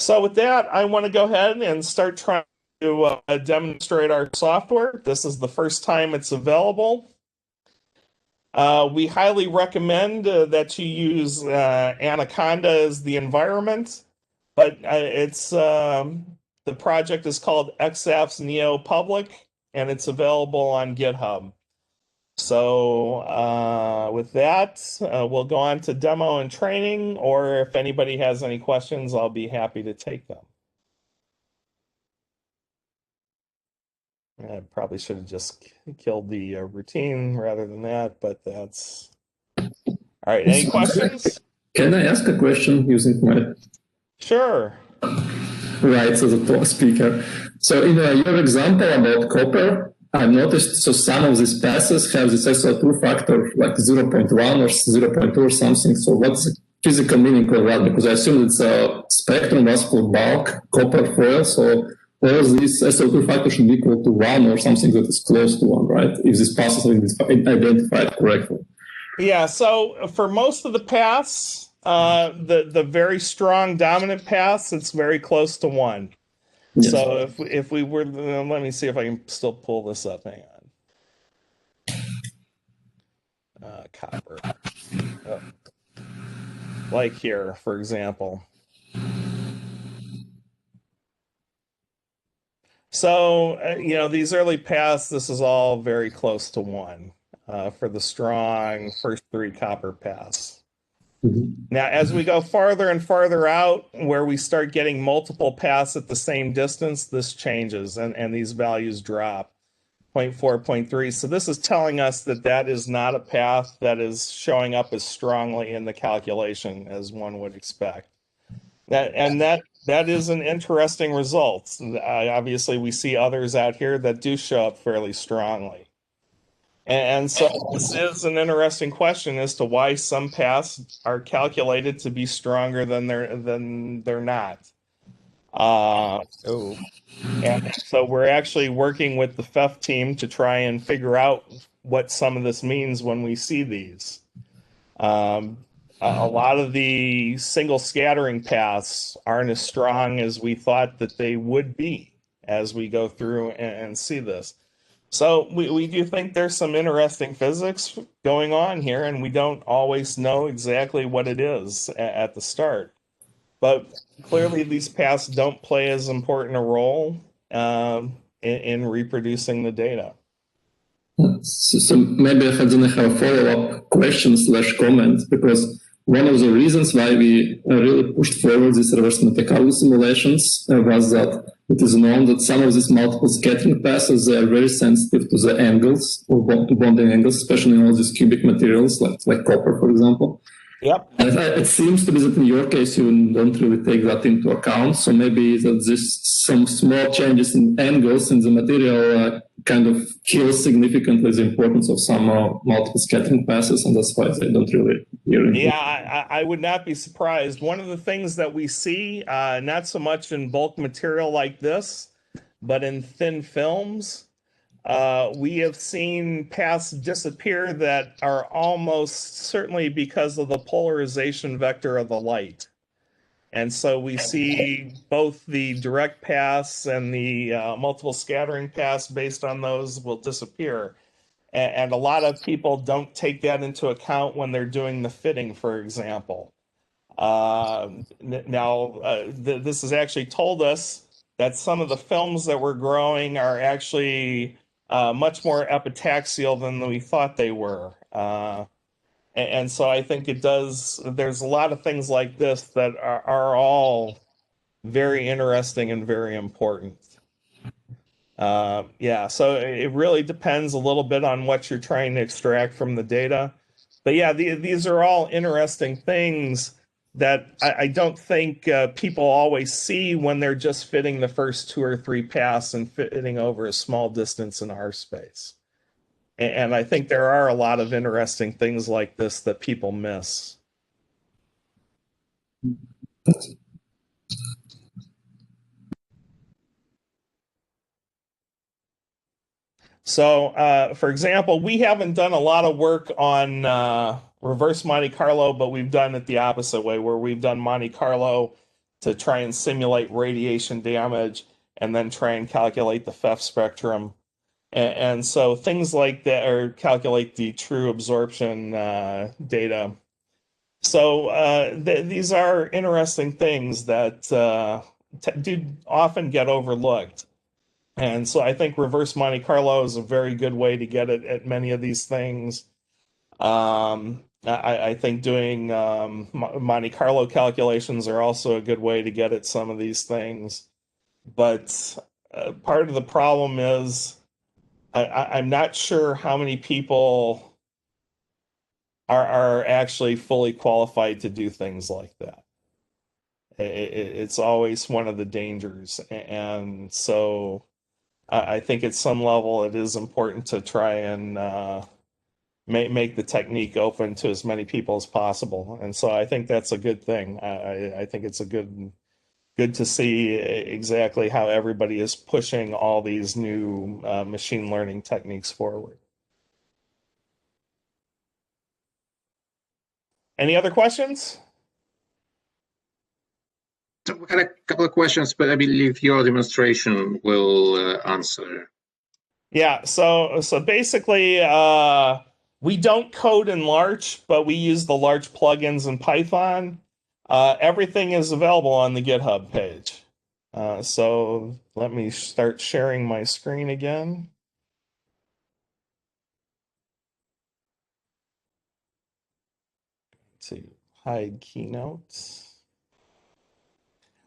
So with that, I want to go ahead and start trying to demonstrate our software. This is the first time it's available. We highly recommend that you use Anaconda as the environment, but the project is called EXAFS Neo Public, and it's available on GitHub. So with that, we'll go on to demo and training, or if anybody has any questions, I'll be happy to take them. I probably should have just killed the routine rather than that, but that's... All right, any questions? Can I ask a question using my... Sure. Right, so the talk speaker. So in your example about copper, I've noticed, so some of these passes have this SO2 factor like 0.1 or 0.2 or something. So what's the physical meaning of that? Because I assume it's a spectrum was for bulk copper foil. So all these SO2 factors should be equal to 1 or something that is close to 1, right? If these passes are identified correctly. Yeah, so for most of the paths, the very strong dominant paths, it's very close to 1. Yes. So if we were, let me see if I can still pull this up. Hang on. Copper. Oh. Like here, for example. So, these early paths, this is all very close to 1 for the strong first 3 copper paths. Now, as we go farther and farther out, where we start getting multiple paths at the same distance, this changes and these values drop, 0.4, 0.3. So this is telling us that that is not a path that is showing up as strongly in the calculation as one would expect. That is an interesting result. Obviously, we see others out here that do show up fairly strongly. And so this is an interesting question as to why some paths are calculated to be stronger than they're not. And so we're actually working with the FEF team to try and figure out what some of this means when we see these. A lot of the single scattering paths aren't as strong as we thought that they would be as we go through and see this. So we do think there's some interesting physics going on here, and we don't always know exactly what it is at the start. But clearly these paths don't play as important a role in reproducing the data. So maybe I have a follow-up question / comment, because one of the reasons why we really pushed forward these reverse Monte Carlo simulations was that it is known that some of these multiple scattering passes, they are very sensitive to the angles, or to bonding angles, especially in all these cubic materials, like copper, for example. Yep. And it seems to be that in your case, you don't really take that into account. So maybe that some small changes in angles in the material kind of kills significantly the importance of some multiple scattering passes, and that's why they don't really hear it. Yeah, I would not be surprised. One of the things that we see, not so much in bulk material like this, but in thin films, we have seen paths disappear that are almost certainly because of the polarization vector of the light. And so we see both the direct paths and the multiple scattering paths based on those will disappear. And a lot of people don't take that into account when they're doing the fitting, for example. This has actually told us that some of the films that we're growing are actually much more epitaxial than we thought they were. And so I think there's a lot of things like this that are all very interesting and very important. Yeah, so it really depends a little bit on what you're trying to extract from the data. But yeah, these are all interesting things that I don't think people always see when they're just fitting the first 2 or 3 paths and fitting over a small distance in our space. And I think there are a lot of interesting things like this that people miss. So, for example, we haven't done a lot of work on reverse Monte Carlo, but we've done it the opposite way, where we've done Monte Carlo to try and simulate radiation damage and then try and calculate the FEF spectrum. And so things like that, or calculate the true absorption data. So these are interesting things that do often get overlooked. And so I think reverse Monte Carlo is a very good way to get at many of these things. I think doing Monte Carlo calculations are also a good way to get at some of these things. But part of the problem is I'm not sure how many people are actually fully qualified to do things like that. It's always one of the dangers. And so I think at some level it is important to try and make the technique open to as many people as possible. And so I think that's a good thing. I think it's a good to see exactly how everybody is pushing all these new machine learning techniques forward. Any other questions? So we had a couple of questions, but I believe your demonstration will answer. Yeah, so basically, we don't code in Larch, but we use the Larch plugins in Python. Everything is available on the GitHub page. So let me start sharing my screen again. To hide keynotes.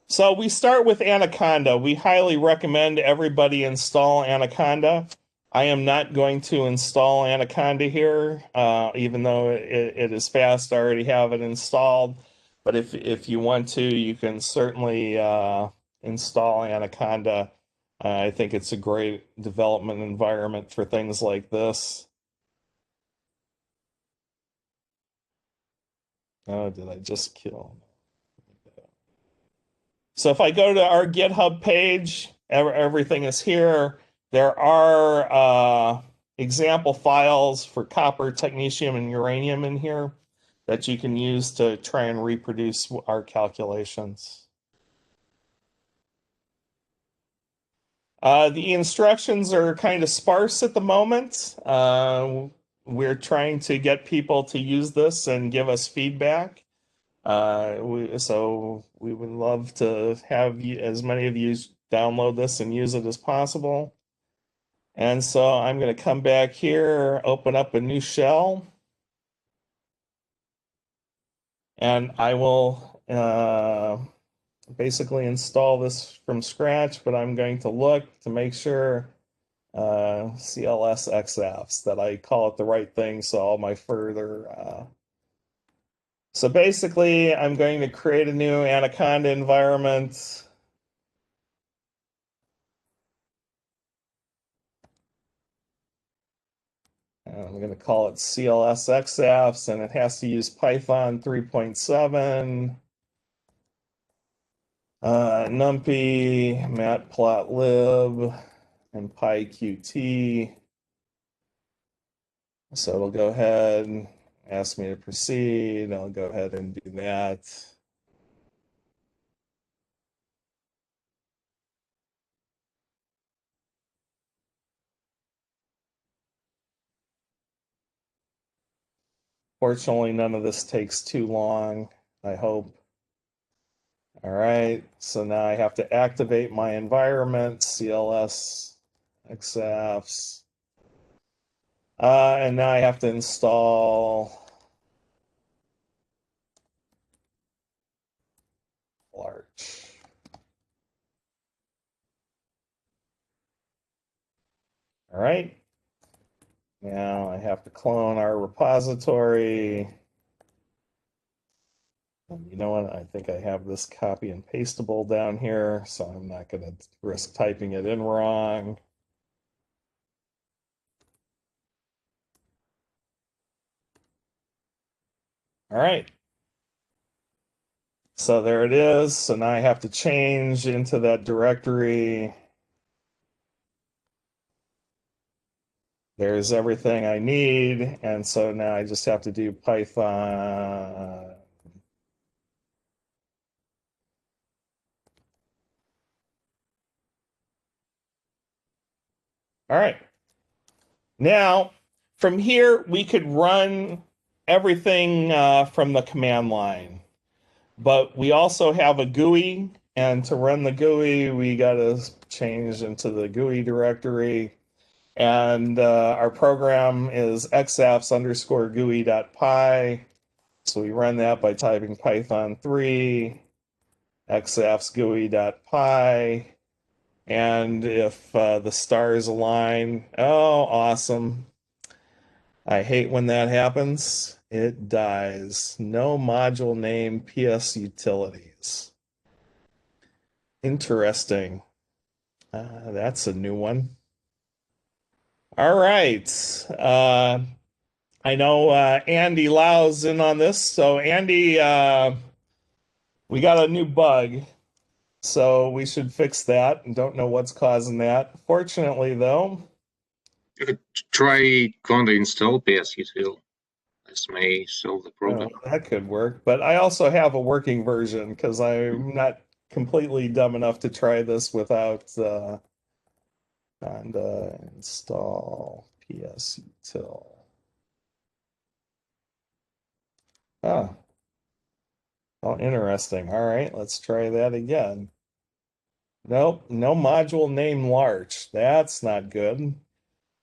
So we start with Anaconda. We highly recommend everybody install Anaconda. I am not going to install Anaconda here, even though it is fast. I already have it installed. But if you want to, you can certainly install Anaconda. I think it's a great development environment for things like this. Oh, did I just kill? So if I go to our GitHub page, everything is here. There are example files for copper, technetium, and uranium in here that you can use to try and reproduce our calculations. The instructions are kind of sparse at the moment. We're trying to get people to use this and give us feedback. So we would love to have as many of you download this and use it as possible. And so I'm going to come back here, open up a new shell, and I will basically install this from scratch, but I'm going to look to make sure CLS EXAFS, that I call it the right thing, so all my further so basically, I'm going to create a new Anaconda environment. I'm going to call it CLS EXAFS, and it has to use Python 3.7, NumPy, Matplotlib, and PyQt. So it'll go ahead and ask me to proceed. I'll go ahead and do that. Fortunately, none of this takes too long, I hope. All right, so now I have to activate my environment, CLS EXAFS. And now I have to install Larch. All right. Now I have to clone our repository. And you know what? I think I have this copy and pastable down here, so I'm not going to risk typing it in wrong. All right. So there it is. So now I have to change into that directory. There's everything I need. And so now I just have to do Python All right. Now, from here, we could run everything from the command line, but we also have a GUI, and to run the GUI, we got to change into the GUI directory, and our program is exafs underscore GUI.py. So we run that by typing Python 3 exafs GUI.py. And if the stars align, oh, awesome. I hate when that happens. It dies. No module name PS utilities. Interesting. That's a new one. All right. I know Andy Lau's in on this. So Andy, we got a new bug. So we should fix that. Don't know what's causing that. Fortunately, though, Try conda install psutil. This may solve the problem. that could work. But I also have a working version because I'm not completely dumb enough to try this without conda install psutil. Oh, oh, interesting. All right, let's try that again. Nope, no module name large. That's not good.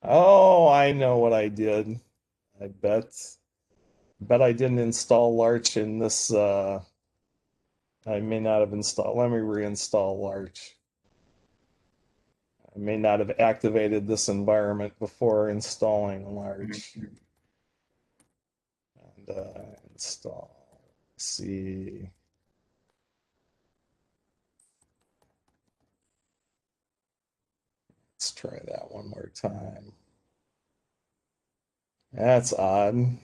Oh, I know what I did. I bet I didn't install Larch in this. I may not have installed. Let me reinstall Larch. I may not have activated this environment before installing Larch. And install. Let's see. Let's try that one more time. That's odd.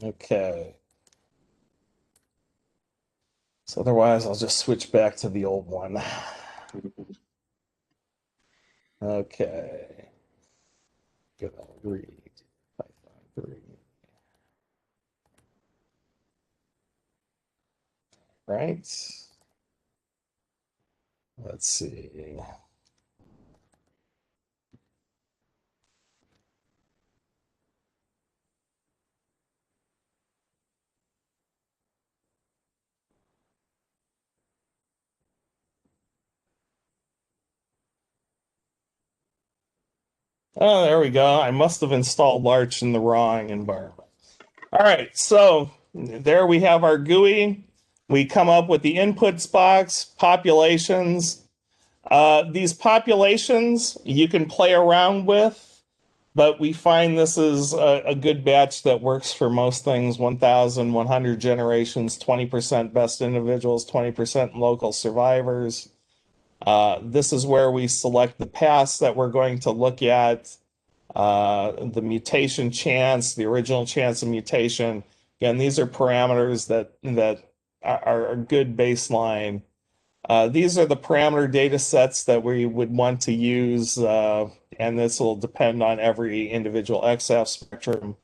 Okay. So otherwise, I'll just switch back to the old one. Okay. Gonna read Python 3. Right. Let's see. Oh, there we go. I must have installed Larch in the wrong environment. All right, so there we have our GUI. We come up with the inputs box, populations. These populations you can play around with, but we find this is a good batch that works for most things. 1,100 generations, 20% best individuals, 20% local survivors. This is where we select the paths that we're going to look at, the mutation chance, the original chance of mutation. Again, these are parameters that are a good baseline. These are the parameter data sets that we would want to use, and this will depend on every individual EXAFS spectrum.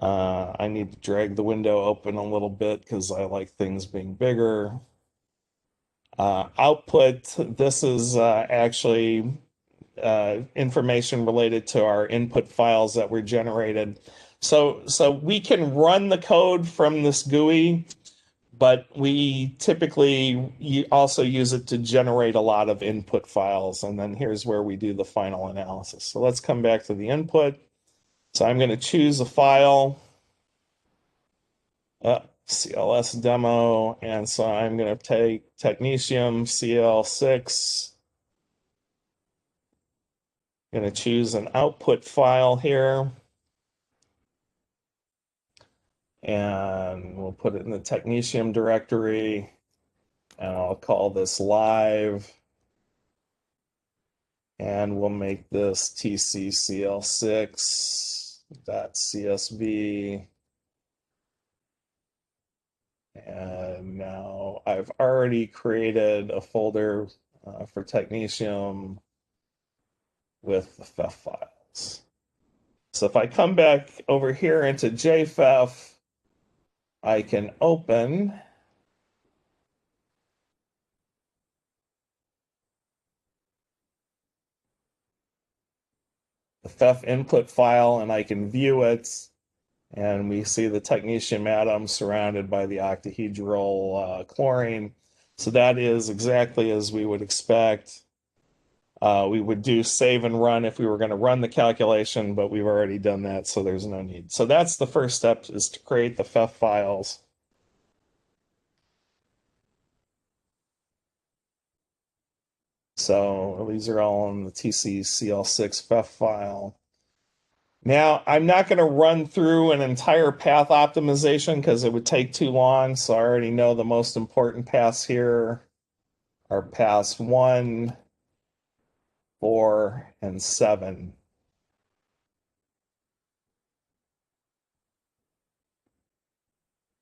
I need to drag the window open a little bit because I like things being bigger. Output, this is actually information related to our input files that were generated. So we can run the code from this GUI, but we typically also use it to generate a lot of input files. And then here's where we do the final analysis. So let's come back to the input. So I'm going to choose a file. CLS demo, and so I'm going to take technetium CL6. I'm going to choose an output file here, and we'll put it in the technetium directory, and I'll call this live, and we'll make this tccl6.csv. And now I've already created a folder for technetium with the FEF files. So if I come back over here into JFEF, I can open the FEF input file, and I can view it. And we see the technetium atom surrounded by the octahedral chlorine. So that is exactly as we would expect. We would do save and run if we were going to run the calculation, but we've already done that, so there's no need. So that's the first step, is to create the FEF files. So these are all in the TCCL6 FEF file. Now, I'm not going to run through an entire path optimization because it would take too long. So I already know the most important paths here are paths 1, 4, and 7.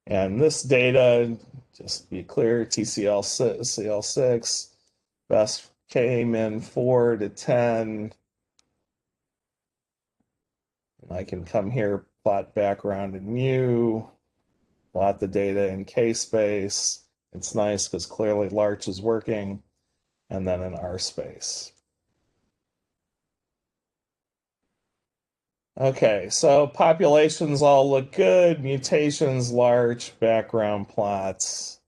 And this data, just to be clear, TCL6, best came in 4 to 10. I can come here, plot background in mu, plot the data in K-space. It's nice because clearly Larch is working, and then in R-space. Okay, so populations all look good, mutations, Larch, background plots.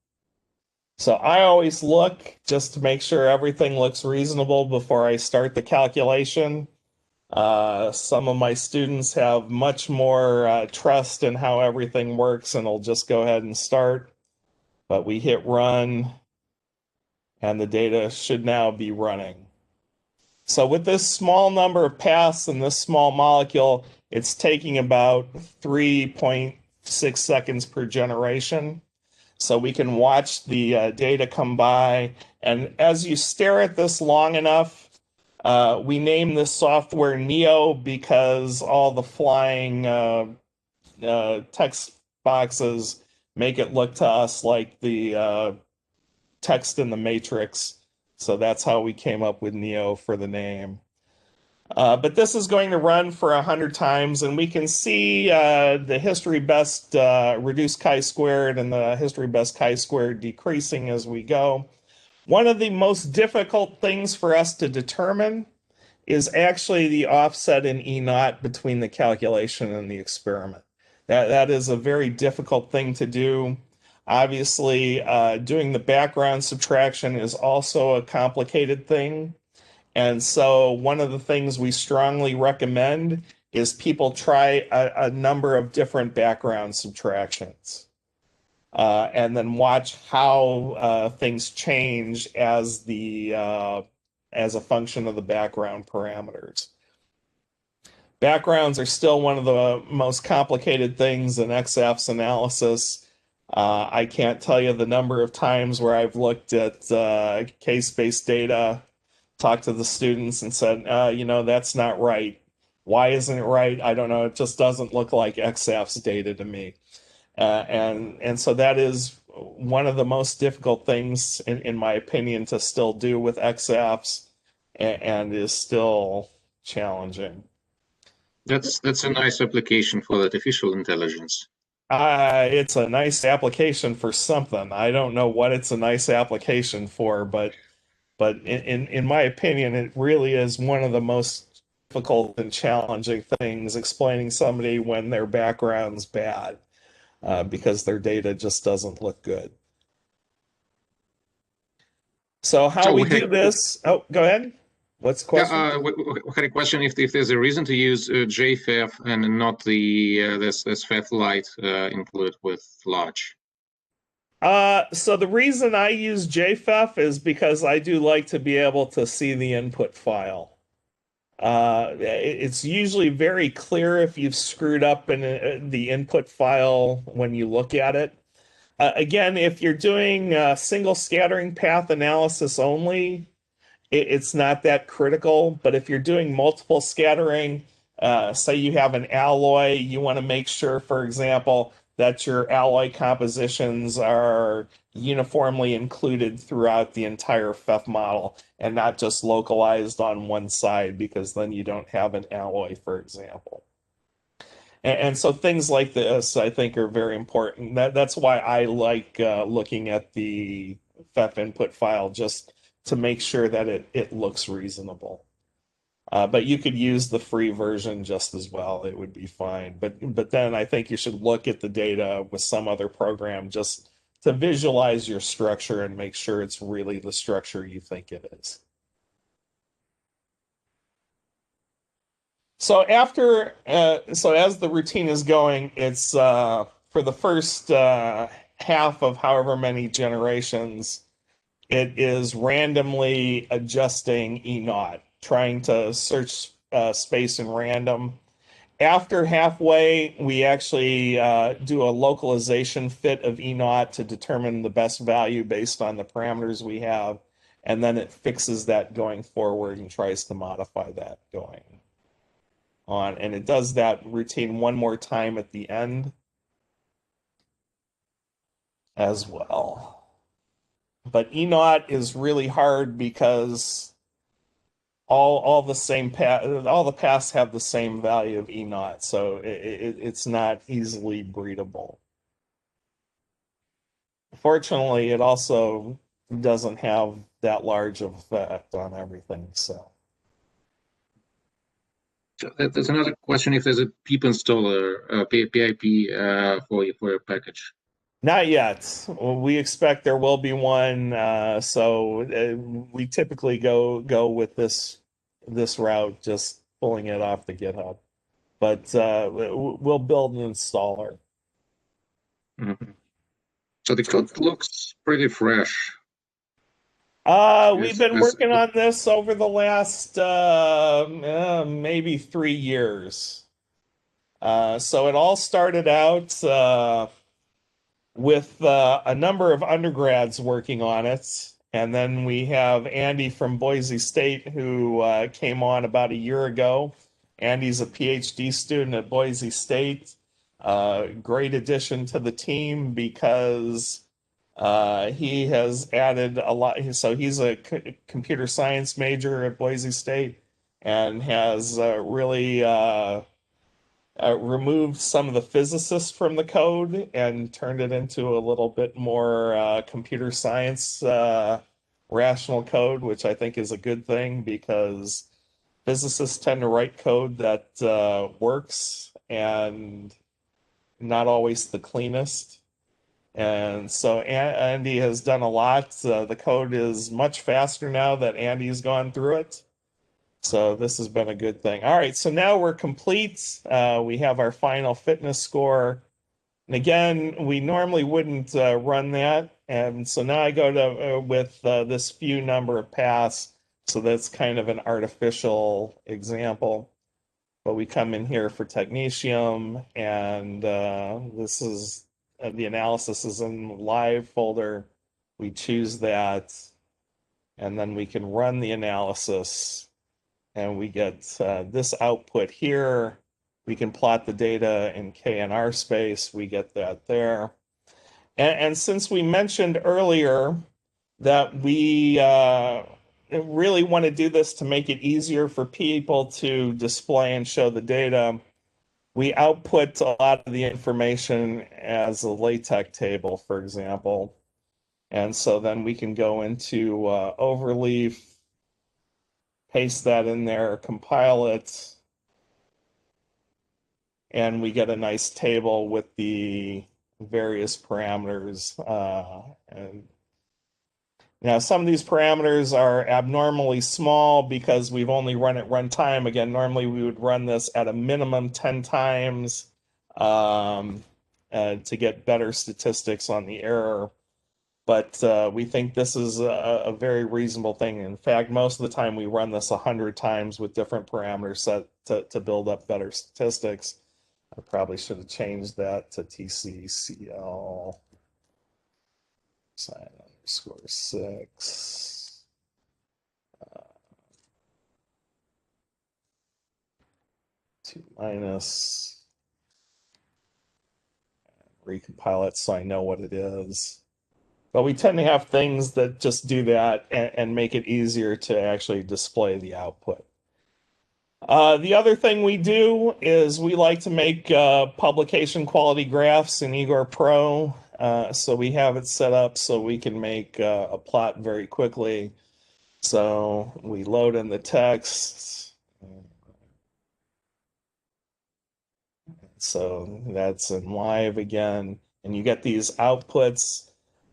So I always look just to make sure everything looks reasonable before I start the calculation. Some of my students have much more trust in how everything works and will just go ahead and start. But we hit run, and the data should now be running. So with this small number of paths and this small molecule, it's taking about 3.6 seconds per generation. So we can watch the data come by. And as you stare at this long enough, we name this software Neo because all the flying text boxes make it look to us like the text in the Matrix. So that's how we came up with Neo for the name. But this is going to run for 100 times, and we can see the history best reduced chi-squared and the history best chi-squared decreasing as we go. One of the most difficult things for us to determine is actually the offset in E naught between the calculation and the experiment. That is a very difficult thing to do. Obviously, doing the background subtraction is also a complicated thing. And so one of the things we strongly recommend is people try a number of different background subtractions. And then watch how things change as a function of the background parameters. Backgrounds are still one of the most complicated things in EXAFS analysis. I can't tell you the number of times where I've looked at case-based data, talked to the students and said, that's not right. Why isn't it right? I don't know. It just doesn't look like EXAFS data to me. And so that is one of the most difficult things, in my opinion, to still do with EXAFS, and is still challenging. That's a nice application for artificial intelligence. It's a nice application for something. I don't know what it's a nice application for, but in my opinion, it really is one of the most difficult and challenging things, explaining somebody when their background's bad, because their data just doesn't look good. So how we do this? Oh, go ahead. What's the question? Yeah, we had a question if there's a reason to use JFEF and not this FEF light included with Larch. So the reason I use JFEF is because I do like to be able to see the input file. It's usually very clear if you've screwed up in the input file when you look at it. Again, if you're doing single scattering path analysis only, it's not that critical. But if you're doing multiple scattering, say you have an alloy, you want to make sure, for example, that your alloy compositions are uniformly included throughout the entire FEF model and not just localized on one side, because then you don't have an alloy, for example. And so things like this, I think, are very important. That's why I like looking at the FEF input file, just to make sure that it looks reasonable. But you could use the free version just as well. It would be fine. But then I think you should look at the data with some other program just to visualize your structure and make sure it's really the structure you think it is. So as the routine is going, it's for the first half of however many generations, it is randomly adjusting E naught, trying to search space in random. After halfway, we actually do a localization fit of E naught to determine the best value based on the parameters we have, and then it fixes that going forward and tries to modify that going on. And it does that routine one more time at the end as well. But E naught is really hard because all the paths have the same value of E naught, so it's not easily breedable. Fortunately, it also doesn't have that large of effect on everything. So there's another question: if there's a PIP installer, PIP for your package. not yet. We expect there will be one. We typically go with this route, just pulling it off the GitHub. But we'll build an installer. Mm-hmm. So the code looks pretty fresh. We've been working on this over the last maybe 3 years. So it all started out with a number of undergrads working on it. And then we have Andy from Boise State who came on about a year ago. Andy's a PhD student at Boise State. Great addition to the team because he has added a lot. So he's a computer science major at Boise State and has really removed some of the physicists from the code and turned it into a little bit more computer science rational code, which I think is a good thing because physicists tend to write code that works and not always the cleanest. And so Andy has done a lot. The code is much faster now that Andy's gone through it. So this has been a good thing. All right, so now we're complete. We have our final fitness score. And again, we normally wouldn't run that. And so now I go to with this few number of paths. So that's kind of an artificial example. But we come in here for technetium, and this is the analysis is in the live folder. We choose that, and then we can run the analysis, and we get this output here. We can plot the data in K&R space. We get that there. And since we mentioned earlier that we really want to do this to make it easier for people to display and show the data, we output a lot of the information as a LaTeX table, for example. And so then we can go into Overleaf, paste that in there, compile it, and we get a nice table with the various parameters. And now, some of these parameters are abnormally small because we've only run at runtime. Again, normally we would run this at a minimum 10 times to get better statistics on the error. But we think this is a very reasonable thing. In fact, most of the time we run this 100 times with different parameters set to build up better statistics. I probably should have changed that to TCCL. Sign _6. 2 minus. Recompile it so I know what it is. But we tend to have things that just do that and make it easier to actually display the output. The other thing we do is we like to make publication quality graphs in Igor Pro. So we have it set up so we can make a plot very quickly. So we load in the text, So that's in live again. And you get these outputs.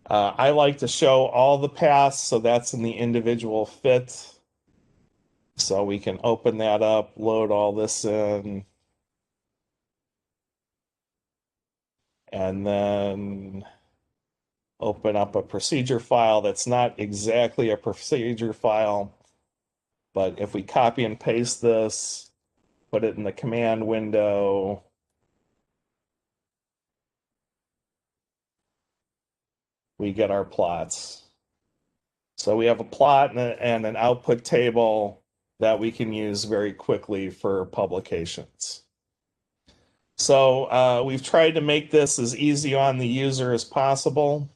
I like to show all the paths, so that's in the individual fit. So we can open that up, load all this in, and then open up a procedure file that's not exactly a procedure file, but if we copy and paste this, put it in the command window, we get our plots. So we have a plot and an output table that we can use very quickly for publications. So we've tried to make this as easy on the user as possible.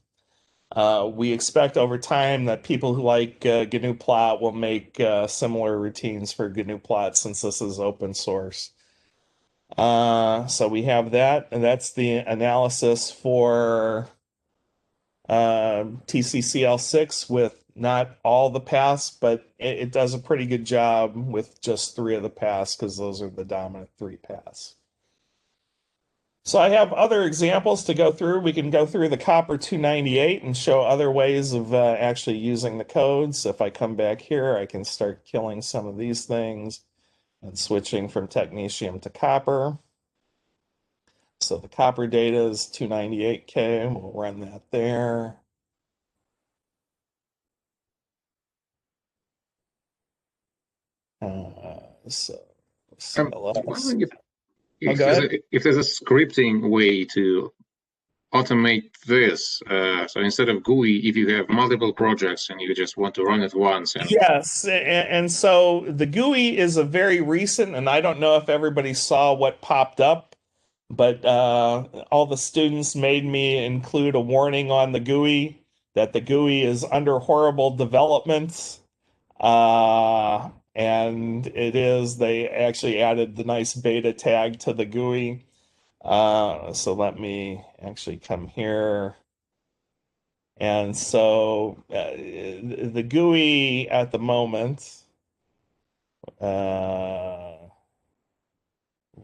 We expect over time that people who like GNU plot will make similar routines for GNU plot since this is open source. So we have that, and that's the analysis for TCCL6 with not all the paths, but it does a pretty good job with just 3 of the paths because those are the dominant 3 paths. So I have other examples to go through. We can go through the copper 298 and show other ways of actually using the codes. If I come back here, I can start killing some of these things and switching from technetium to copper. So the copper data is 298K. We'll run that there. So wondering if there's a scripting way to automate this. So instead of GUI, if you have multiple projects and you just want to run it once. Yes, and so the GUI is a very recent, and I don't know if everybody saw what popped up, but all the students made me include a warning on the GUI that the GUI is under horrible development. And it is, they actually added the nice beta tag to the GUI. So let me actually come here. And so the GUI at the moment,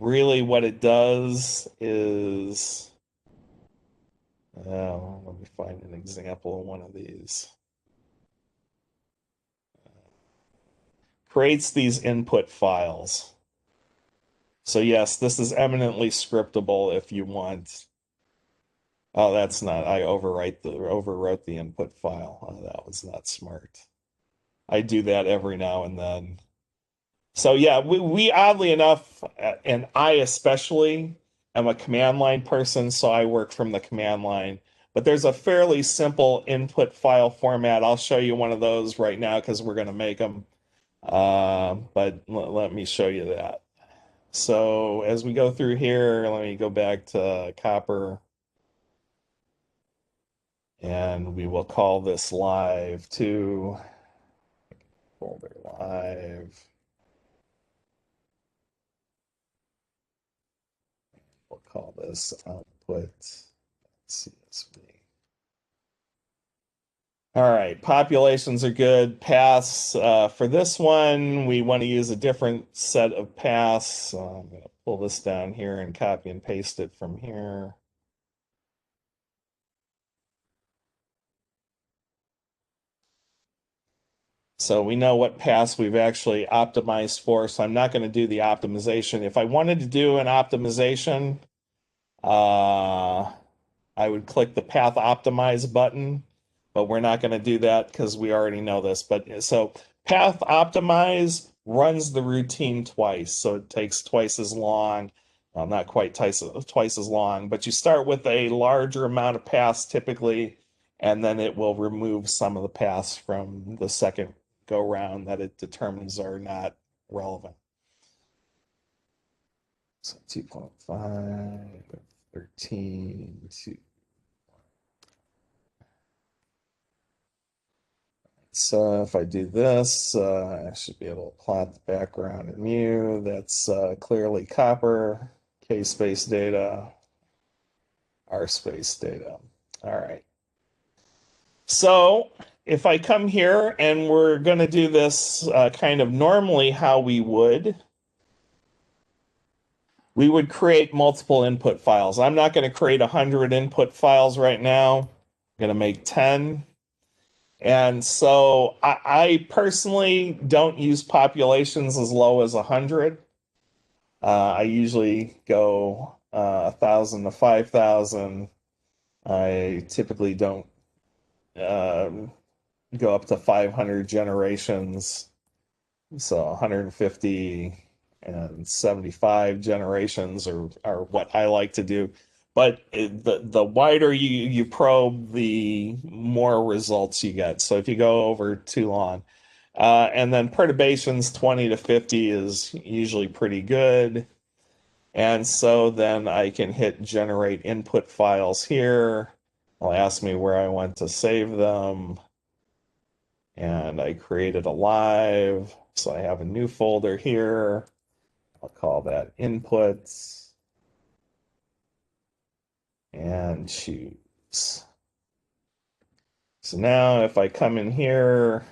really what it does is, let me find an example of one of these. Creates these input files. So yes, this is eminently scriptable if you want. Oh, that's not, I overwrote the input file. Oh, that was not smart. I do that every now and then. So yeah, we oddly enough, and I especially am a command line person, so I work from the command line. But there's a fairly simple input file format. I'll show you one of those right now because we're going to make them. But let me show you that. So as we go through here, let me go back to copper. And we will call this live to folder live. We'll call this output CSV. All right, populations are good. Paths, for this one, we want to use a different set of paths. So I'm going to pull this down here and copy and paste it from here. So we know what paths we've actually optimized for, so I'm not going to do the optimization. If I wanted to do an optimization, I would click the path optimize button, but we're not going to do that because we already know this. But so path optimize runs the routine twice, so it takes twice as long. Well, not quite twice as long, but you start with a larger amount of paths typically, and then it will remove some of the paths from the second go round that it determines are not relevant. So 2.5, 13, 2. So if I do this, I should be able to plot the background in mu. That's clearly copper, K-space data, R-space data. All right. So if I come here and we're going to do this kind of normally how we would, we would create multiple input files. I'm not going to create 100 input files right now. I'm going to make 10. And so I personally don't use populations as low as 100. I usually go 1,000 to 5,000. I typically don't go up to 500 generations. So 150 and 75 generations are what I like to do. But the wider you probe, the more results you get. So if you go over too long, and then perturbations 20 to 50 is usually pretty good. And so then I can hit generate input files here. It'll ask me where I want to save them. And I created a live. So I have a new folder here. I'll call that inputs and choose. So now if I come in here,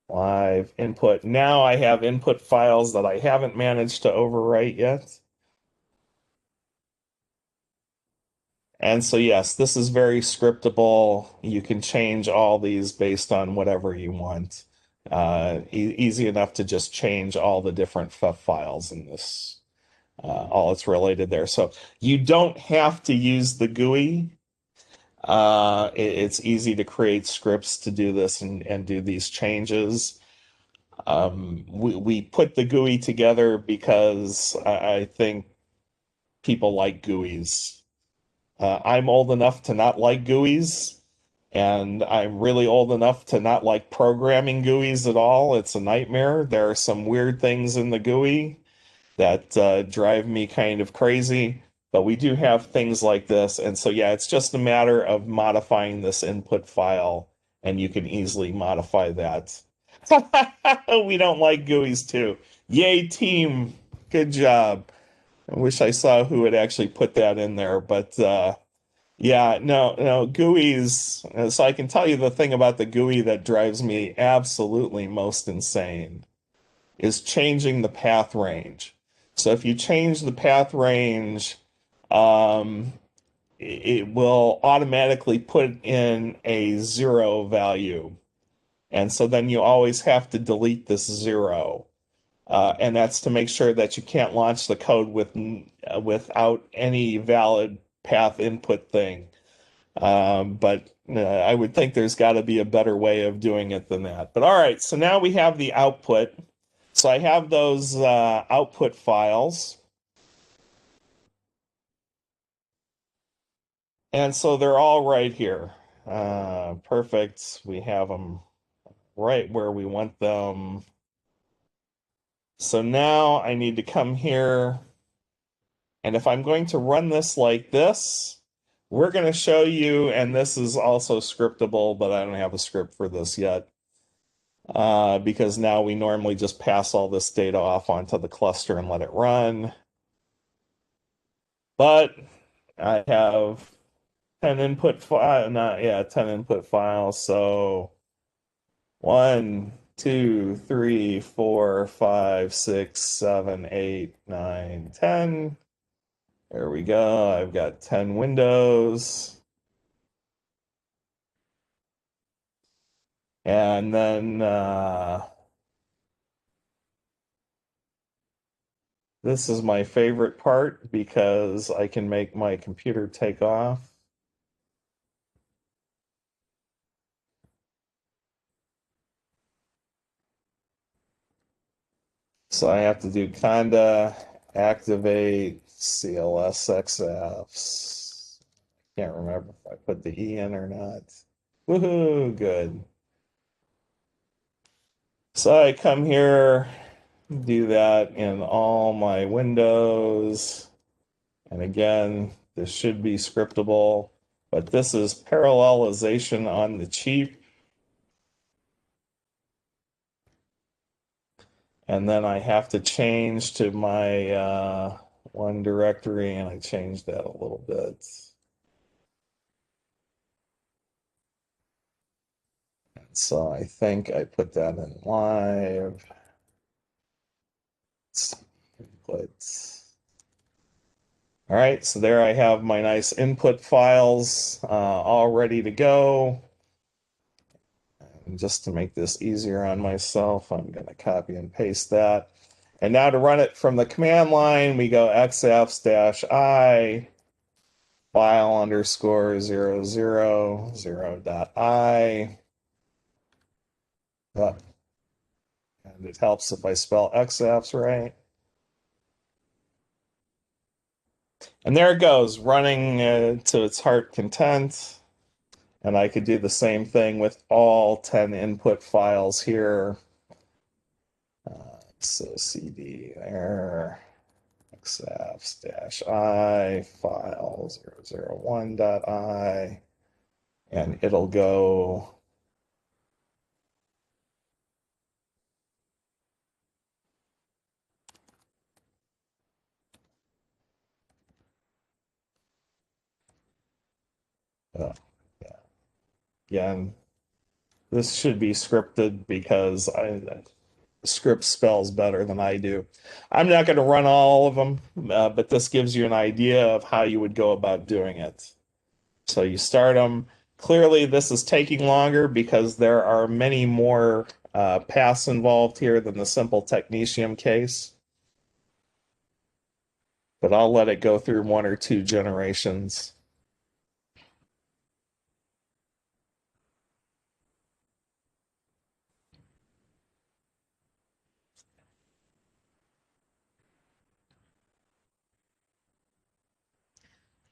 live input, now I have input files that I haven't managed to overwrite yet. And so yes, this is very scriptable. You can change all these based on whatever you want. Easy enough to just change all the different files in this. All it's related there. So you don't have to use the GUI. It's easy to create scripts to do this and do these changes. We put the GUI together because I think people like GUIs. I'm old enough to not like GUIs, and I'm really old enough to not like programming GUIs at all. It's a nightmare. There are some weird things in the GUI that drive me kind of crazy, but we do have things like this. And so, yeah, it's just a matter of modifying this input file, and you can easily modify that. We don't like GUIs too. Yay, team. Good job. I wish I saw who had actually put that in there, but yeah, no, GUIs. So I can tell you the thing about the GUI that drives me absolutely most insane is changing the path range. So if you change the path range, um, it will automatically put in a 0 value. And so then you always have to delete this 0. And that's to make sure that you can't launch the code without any valid path input thing. But I would think there's got to be a better way of doing it than that. But all right, so now we have the output. So I have those output files. And so they're all right here. Perfect. We have them right where we want them. So now I need to come here. And if I'm going to run this like this, we're going to show you, and this is also scriptable, but I don't have a script for this yet. Because now we normally just pass all this data off onto the cluster and let it run. But I have 10 input file, 10 input files. So 1, 2, 3, 4, 5, 6, 7, 8, 9, 10. There we go. I've got 10 windows. And then this is my favorite part because I can make my computer take off. So I have to do conda activate CLS EXAFS. Can't remember if I put the E in or not. Woohoo, good. So I come here, do that in all my windows. And again, this should be scriptable, but this is parallelization on the cheap. And then I have to change to my one directory, and I changed that a little bit. So I think I put that in live. Put All right, so there I have my nice input files all ready to go. And just to make this easier on myself, I'm going to copy and paste that. And now to run it from the command line, we go exafs-I file underscore 000.I. And it helps if I spell exafs right. And there it goes, running to its heart content. And I could do the same thing with all 10 input files here. So cd there, exafs-I file 001.I, and it'll go yeah. Again, this should be scripted because script spells better than I do. I'm not going to run all of them, but this gives you an idea of how you would go about doing it. So you start them. Clearly, this is taking longer because there are many more paths involved here than the simple technetium case. But I'll let it go through 1 or 2 generations.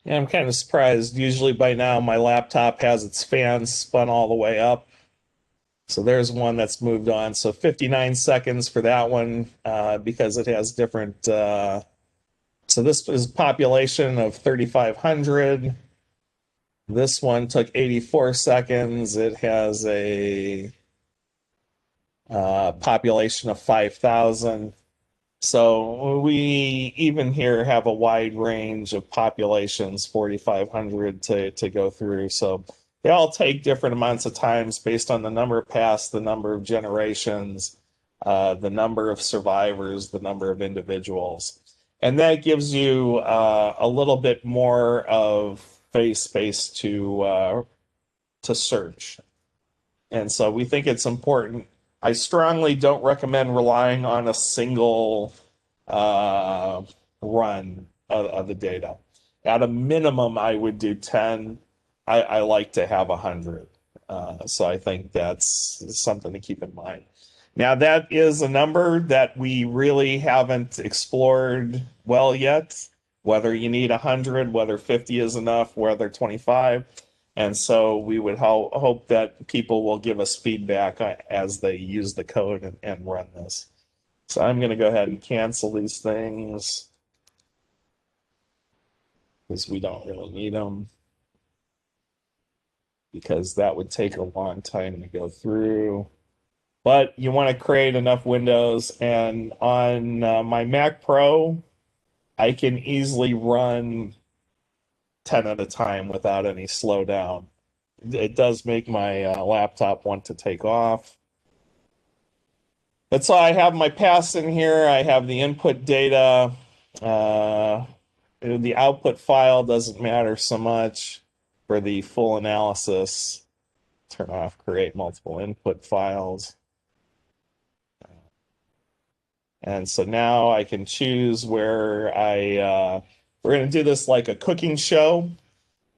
Yeah, I'm kind of surprised. Usually by now my laptop has its fans spun all the way up. So there's one that's moved on. So 59 seconds for that one because it has different. So this is population of 3,500. This one took 84 seconds. It has a population of 5,000. So we even here have a wide range of populations, 4,500 to go through. So they all take different amounts of times based on the number of paths, the number of generations, the number of survivors, the number of individuals. And that gives you a little bit more of space to search. And so we think it's important. I strongly don't recommend relying on a single run of the data. At a minimum, I would do 10. I like to have 100. So I think that's something to keep in mind. Now, that is a number that we really haven't explored well yet, whether you need 100, whether 50 is enough, whether 25. And so we would hope that people will give us feedback as they use the code and run this. So I'm going to go ahead and cancel these things because we don't really need them, because that would take a long time to go through. But you want to create enough windows. And on my Mac Pro, I can easily run 10 at a time without any slowdown. It does make my laptop want to take off. But so I have my paths in here. I have the input data. The output file doesn't matter so much for the full analysis. Turn off create multiple input files. And so now I can choose where we're going to do this like a cooking show.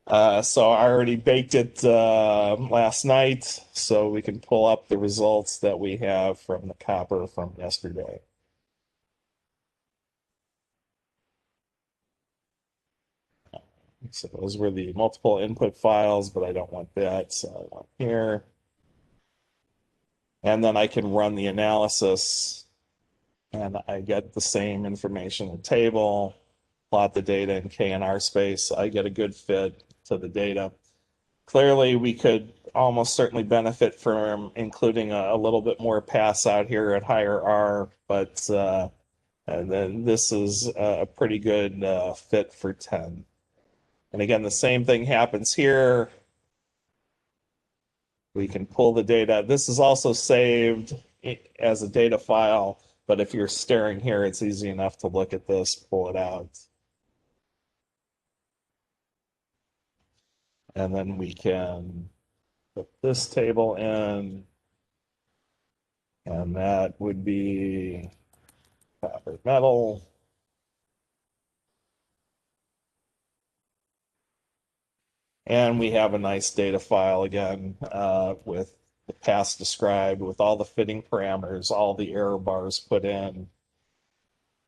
So I already baked it last night, so we can pull up the results that we have from the copper from yesterday. So those were the multiple input files, but I don't want that, so I want here. And then I can run the analysis, and I get the same information in the table, plot the data in K&R space. I get a good fit to the data. Clearly, we could almost certainly benefit from including a little bit more pass out here at higher R, but and then this is a pretty good fit for 10. And again, the same thing happens here. We can pull the data. This is also saved as a data file, but if you're staring here, it's easy enough to look at this, pull it out. And then we can put this table in, and that would be copper metal. And we have a nice data file again with the pass described, with all the fitting parameters, all the error bars put in.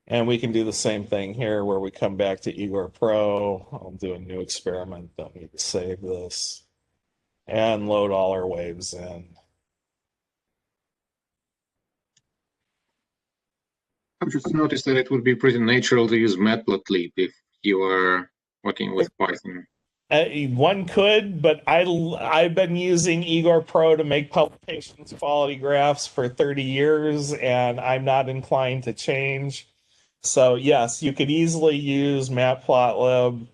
And we can do the same thing here where we come back to Igor Pro. I'll do a new experiment. Don't need to save this. And load all our waves in. I've just noticed that it would be pretty natural to use matplotlib if you are working with Python. One could, but I've been using Igor Pro to make publications quality graphs for 30 years, and I'm not inclined to change. So yes, you could easily use Matplotlib.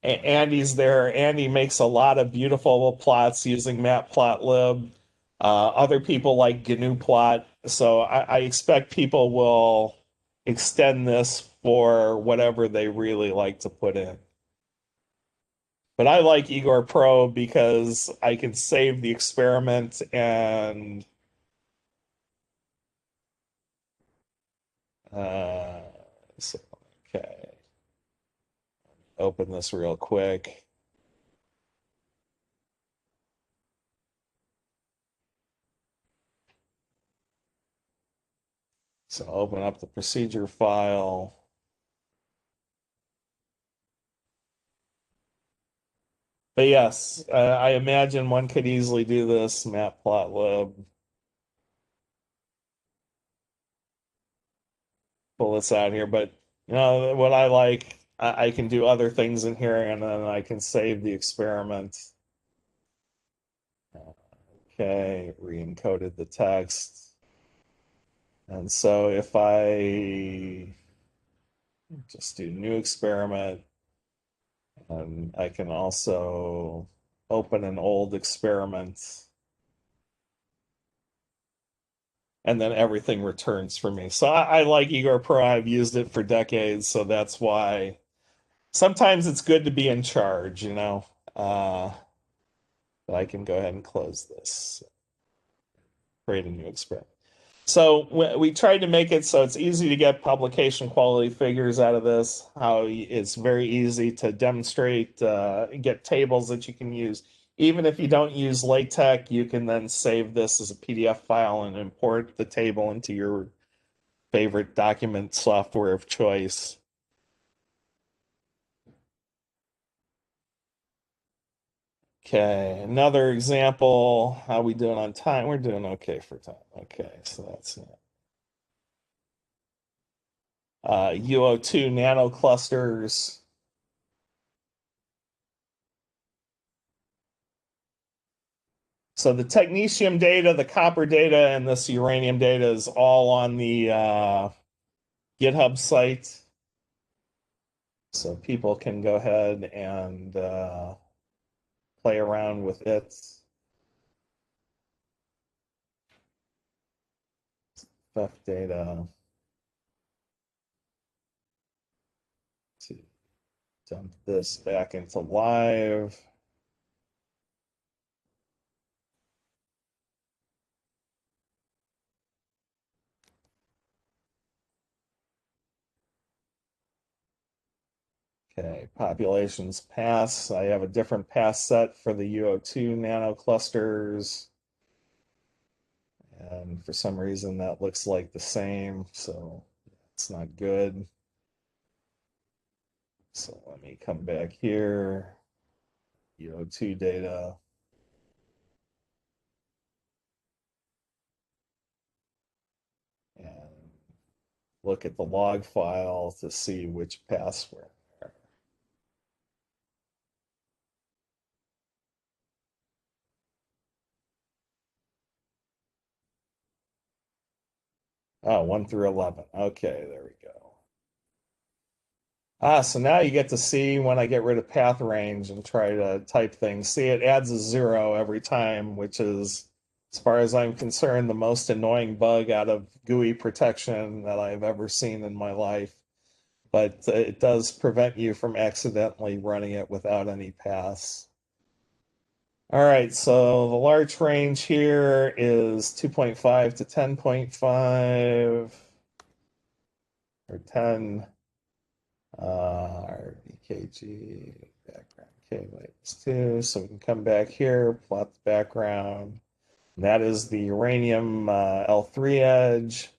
Andy's there. Andy makes a lot of beautiful plots using Matplotlib. Other people like GNU-plot. So I expect people will extend this for whatever they really like to put in. But I like Igor Pro because I can save the experiment and so, okay. Open this real quick. So open up the procedure file. But yes, I imagine one could easily do this, matplotlib. Pull this out here, but you know what I like, I can do other things in here and then I can save the experiment. Okay, re-encoded the text. And so if I just do new experiment, and I can also open an old experiment, and then everything returns for me. So I like Igor Pro. I've used it for decades, so that's why sometimes it's good to be in charge, you know. But I can go ahead and close this, create a new experiment. So we tried to make it so it's easy to get publication quality figures out of this, how it's very easy to demonstrate, get tables that you can use. Even if you don't use LaTeX, you can then save this as a PDF file and import the table into your favorite document software of choice. Okay, another example. How we doing on time? We're doing okay for time. Okay, so that's it. UO2 nano clusters. So the technetium data, the copper data, and this uranium data is all on the GitHub site. So people can go ahead and play around with it. Stuff data. To dump this back into live. Okay, populations pass. I have a different pass set for the UO2 nano clusters. And for some reason that looks like the same, so it's not good. So let me come back here, UO2 data. And look at the log file to see which pass were there. Oh, 1 through 11. Okay, there we go. So now you get to see when I get rid of path range and try to type things. See, it adds a 0 every time, which is, as far as I'm concerned, the most annoying bug out of GUI protection that I've ever seen in my life. But it does prevent you from accidentally running it without any paths. All right, so the large range here is 2.5 to 10.5 or 10 RBKG background K minus 2. So we can come back here, plot the background. And that is the uranium L3 edge,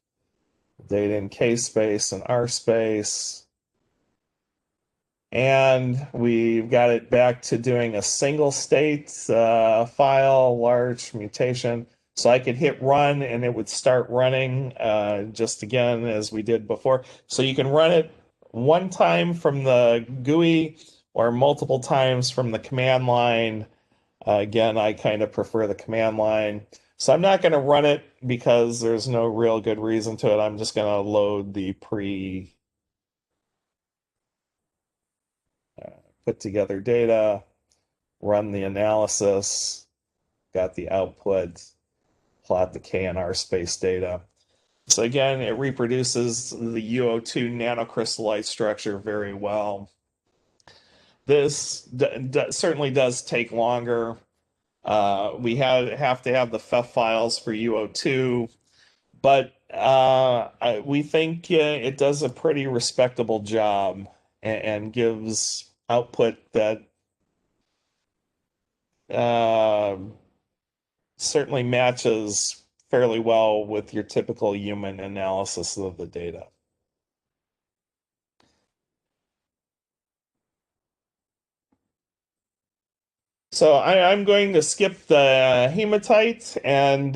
data in K space and R space. And we've got it back to doing a single state file, large mutation. So I could hit run and it would start running just again as we did before. So you can run it one time from the GUI or multiple times from the command line. Again, I kind of prefer the command line. So I'm not going to run it because there's no real good reason to it. I'm just going to load the put together data, run the analysis, got the output, plot the K and R space data. So again, it reproduces the UO2 nanocrystallite structure very well. This certainly does take longer. We have to have the FEF files for UO2, but we think it does a pretty respectable job and gives output that certainly matches fairly well with your typical human analysis of the data. So I'm going to skip the hematite, and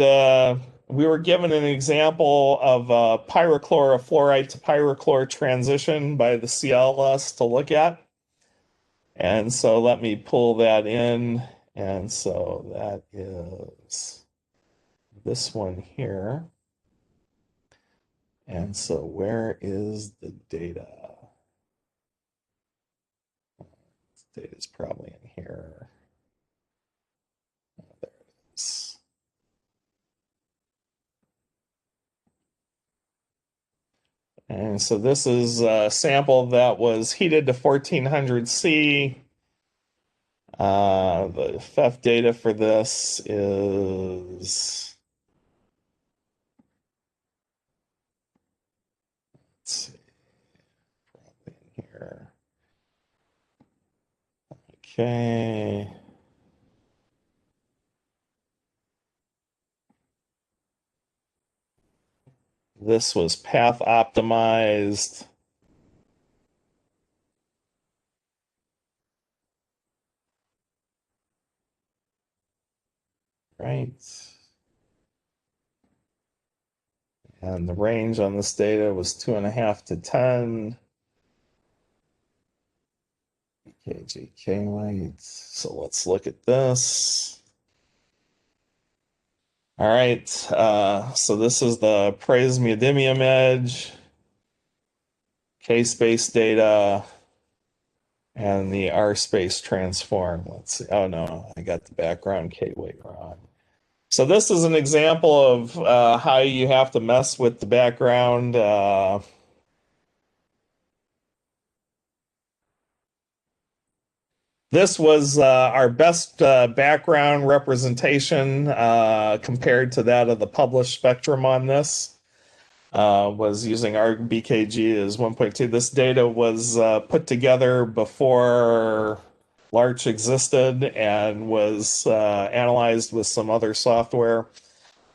we were given an example of pyrochlorofluorite to pyrochlor transition by the CLS to look at. And so let me pull that in. And so that is this one here. And so where is the data? The data is probably in here. There it is. And so this is a sample that was heated to 1400 C. The FEF data for this is, let's see, probably in here. Okay. This was path optimized. Right. And the range on this data was 2.5 to 10. KGK light. So let's look at this. All right, so this is the praseodymium edge, K-space data, and the R-space transform. Let's see. Oh no, I got the background K-weight wrong. So this is an example of how you have to mess with the background. This was our best background representation compared to that of the published spectrum on this. Was using RBKG as 1.2. This data was put together before Larch existed and was analyzed with some other software.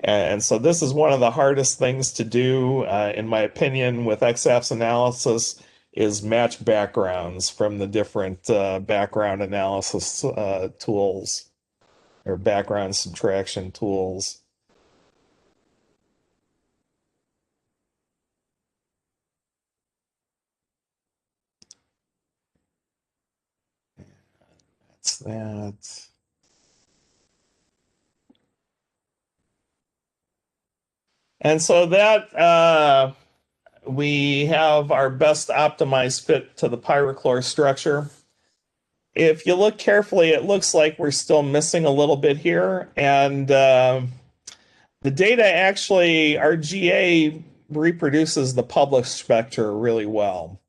And so this is one of the hardest things to do, in my opinion, with EXAFS analysis, is match backgrounds from the different background analysis tools or background subtraction tools. That's that. And so that we have our best optimized fit to the pyrochlor structure. If you look carefully, it looks like we're still missing a little bit here. And the data actually, our GA reproduces the published spectra really well.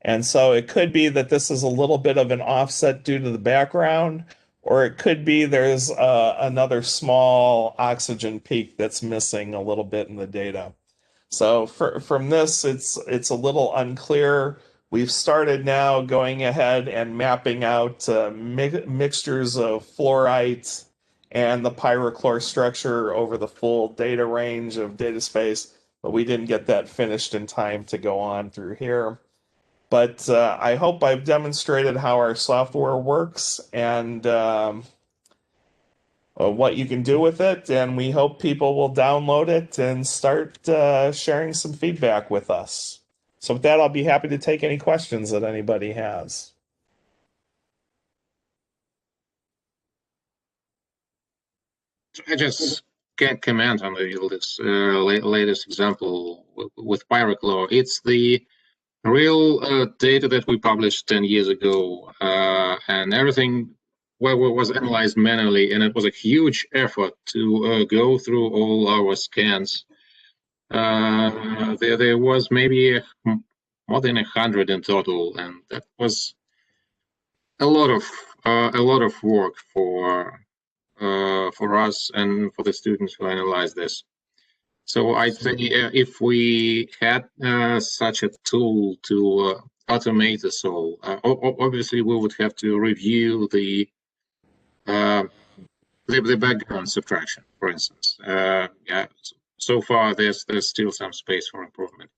And so it could be that this is a little bit of an offset due to the background, or it could be there's another small oxygen peak that's missing a little bit in the data. So from this, it's a little unclear. We've started now going ahead and mapping out mixtures of fluorite and the pyrochlore structure over the full data range of data space, but we didn't get that finished in time to go on through here. But I hope I've demonstrated how our software works and what you can do with it. And we hope people will download it and start sharing some feedback with us. So with that, I'll be happy to take any questions that anybody has. I just can't comment on this latest example with pyrochlore. It's the real data that we published 10 years ago, and everything was analyzed manually, and it was a huge effort to go through all our scans. There was maybe more than 100 in total, and that was a lot of work for us and for the students who analyze this. So I think if we had such a tool to automate this all, obviously we would have to review the background subtraction, for instance. Yeah, so far there's still some space for improvement.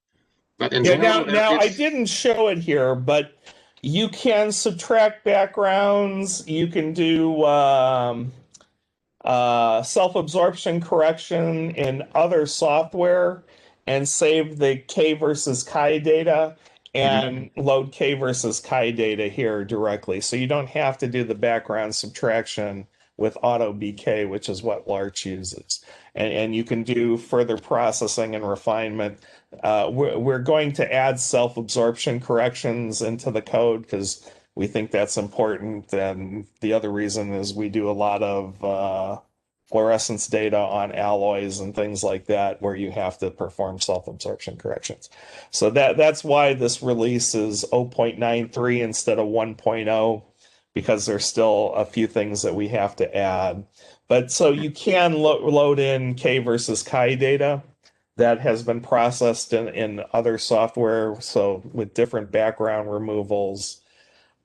But in general, now I didn't show it here, but you can subtract backgrounds. You can do self-absorption correction in other software and save the K versus chi data and load K versus chi data here directly. So you don't have to do the background subtraction with auto BK, which is what Larch uses. And you can do further processing and refinement. We're going to add self-absorption corrections into the code because we think that's important. And the other reason is we do a lot of fluorescence data on alloys and things like that where you have to perform self-absorption corrections. So that's why this release is 0.93 instead of 1.0, because there's still a few things that we have to add. But so you can load in K versus chi data that has been processed in other software, so with different background removals.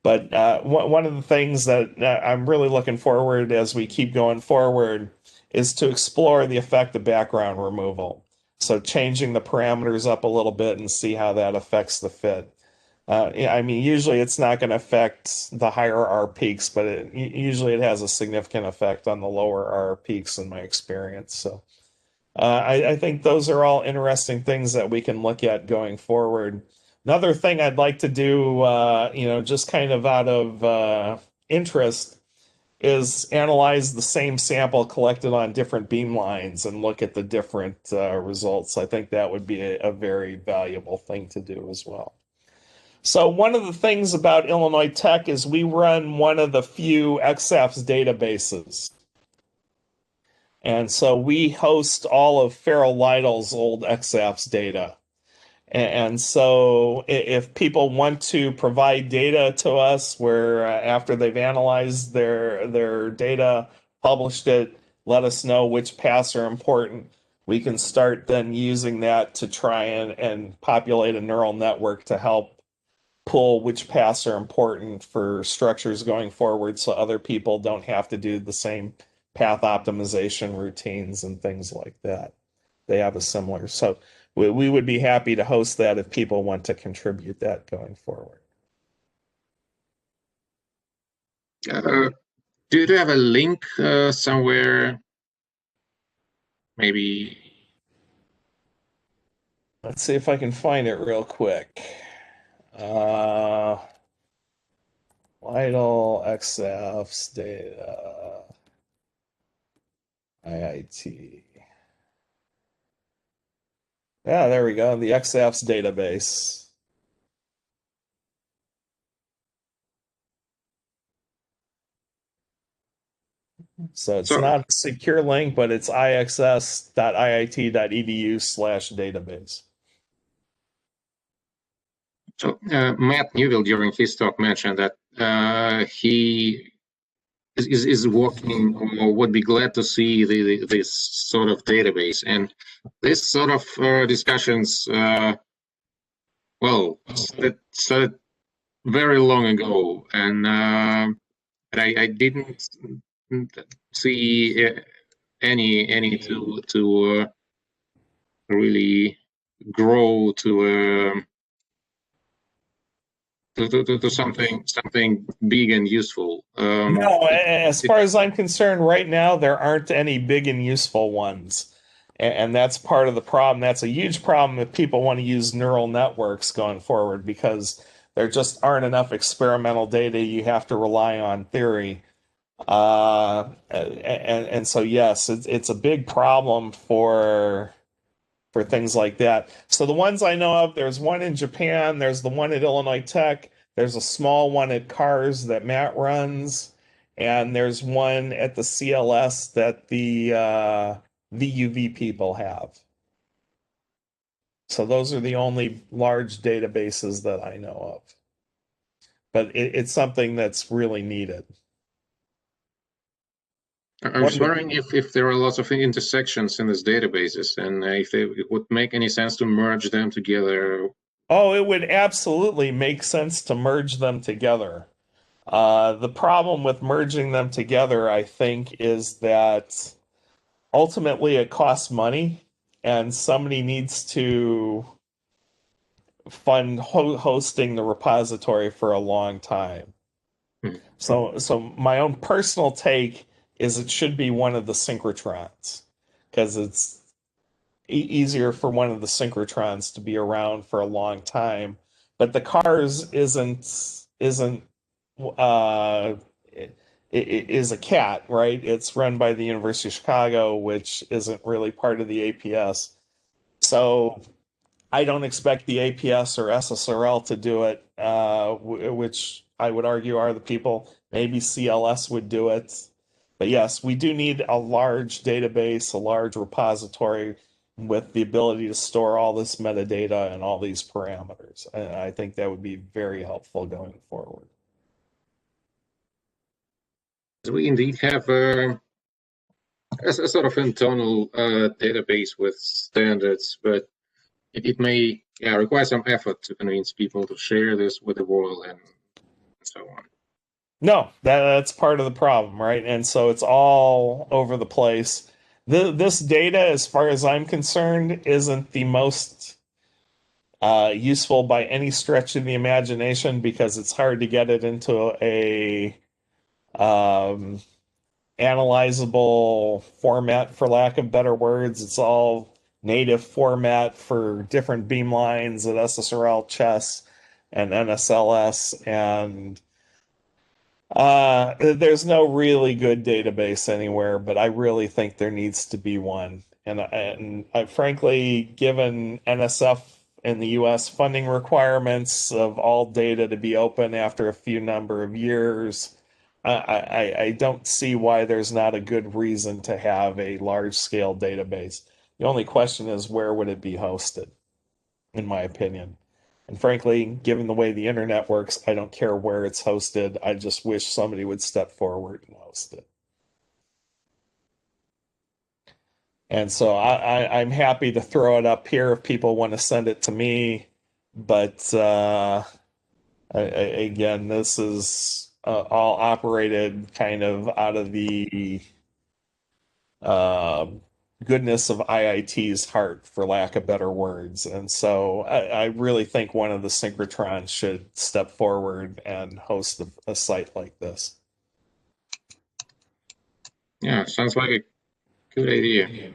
But one of the things that I'm really looking forward as we keep going forward is to explore the effect of background removal. So changing the parameters up a little bit and see how that affects the fit. I mean, usually it's not going to affect the higher R peaks, but usually it has a significant effect on the lower R peaks in my experience. So I think those are all interesting things that we can look at going forward. Another thing I'd like to do, just kind of out of interest, is analyze the same sample collected on different beam lines and look at the different results. I think that would be a very valuable thing to do as well. So one of the things about Illinois Tech is we run one of the few EXAFS databases. And so we host all of Farrell Lytle's old EXAFS data. And so if people want to provide data to us where after they've analyzed their data, published it, let us know which paths are important, we can start then using that to try and populate a neural network to help pull which paths are important for structures going forward so other people don't have to do the same path optimization routines and things like that. They have a similar. So we would be happy to host that if people want to contribute that going forward. Do you have a link somewhere? Maybe. Let's see if I can find it real quick. Lytle EXAFS data. IIT. Yeah, there we go. The EXAFS database. So it's not a secure link, but it's ixs.iit.edu/database. So Matt Newell during his talk mentioned that he is working or would be glad to see this sort of database. And this sort of discussions, well, started very long ago, and I didn't see any to really grow to something big and useful. No, as far as I'm concerned, right now there aren't any big and useful ones, and that's part of the problem. That's a huge problem if people want to use neural networks going forward because there just aren't enough experimental data. You have to rely on theory. And so yes, it's a big problem for things like that. So the ones I know of, there's one in Japan, there's the one at Illinois Tech, there's a small one at Cars that Matt runs, and there's one at the CLS that the VUV people have. So those are the only large databases that I know of. But it's something that's really needed. I was wondering if there are lots of intersections in these databases and if it would make any sense to merge them together. Oh, it would absolutely make sense to merge them together. The problem with merging them together, I think, is that ultimately it costs money and somebody needs to fund hosting the repository for a long time. So my own personal take is it should be one of the synchrotrons because it's easier for one of the synchrotrons to be around for a long time. But the cars isn't it is a cat, right? It's run by the University of Chicago, which isn't really part of the APS. So I don't expect the APS or SSRL to do it, which I would argue are the people. Maybe CLS would do it. But yes, we do need a large database, a large repository with the ability to store all this metadata and all these parameters. And I think that would be very helpful going forward. We indeed have a sort of internal database with standards, but it may require some effort to convince people to share this with the world and so on. No, that's part of the problem, right? And so it's all over the place. This data, as far as I'm concerned, isn't the most useful by any stretch of the imagination because it's hard to get it into a analyzable format, for lack of better words. It's all native format for different beamlines at SSRL, Chess, and NSLS, and there's no really good database anywhere, but I really think there needs to be one. And I, frankly, given NSF in the US funding requirements of all data to be open after a few number of years, I don't see why there's not a good reason to have a large scale database. The only question is where would it be hosted, in my opinion. And frankly, given the way the internet works, I don't care where it's hosted. I just wish somebody would step forward and host it. And so I'm happy to throw it up here if people want to send it to me. But again, this is all operated kind of out of the goodness of IIT's heart, for lack of better words. And so I really think one of the synchrotrons should step forward and host a site like this. Yeah, sounds like a good idea.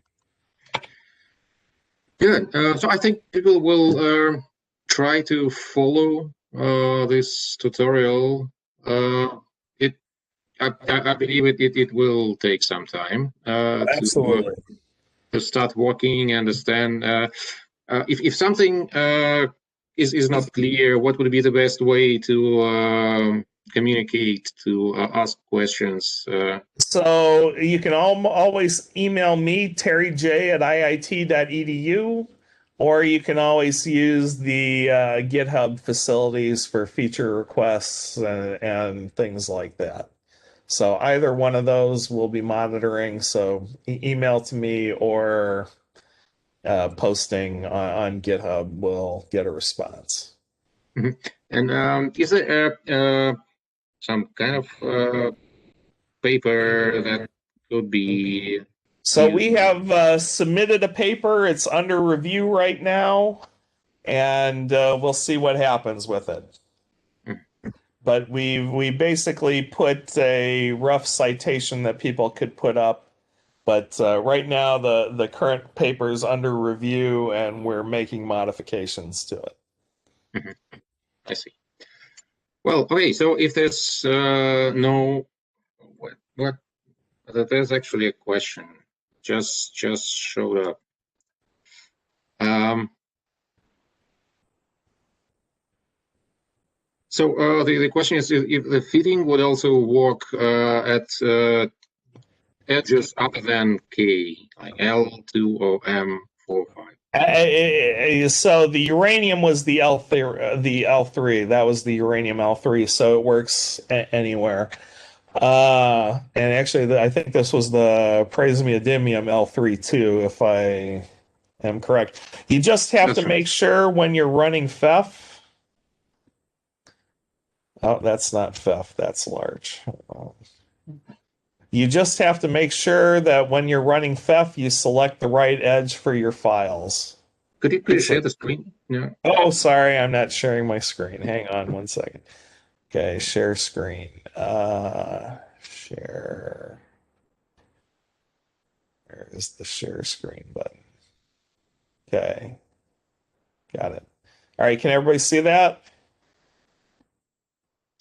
Good. So I think people will try to follow this tutorial. I believe it will take some time Absolutely. to start working, understand. If something is not clear, what would be the best way to communicate, to ask questions? So you can always email me, terryj@iit.edu, or you can always use the GitHub facilities for feature requests and things like that. So either one of those we'll be monitoring. So email to me or posting on GitHub will get a response. And is there some kind of paper that could be So we have submitted a paper. It's under review right now, and we'll see what happens with it. But we basically put a rough citation that people could put up. But right now, the current paper is under review, and we're making modifications to it. I see. Well, okay. So if there's no, there's actually a question just showed up. So the question is if the fitting would also work at edges other than K, like L2 or M45. So the uranium was the L3. That was the uranium L3. So it works anywhere. And actually, I think this was the praseodymium L3 too, if I am correct. You just have to make sure when you're running FEF. Oh, that's not FEF. That's large. You just have to make sure that when you're running FEF, you select the right edge for your files. Could you please share the screen? Yeah. Oh, sorry, I'm not sharing my screen. Hang on one second. Okay, share screen. Share. Where is the share screen button? Okay, got it. All right, can everybody see that?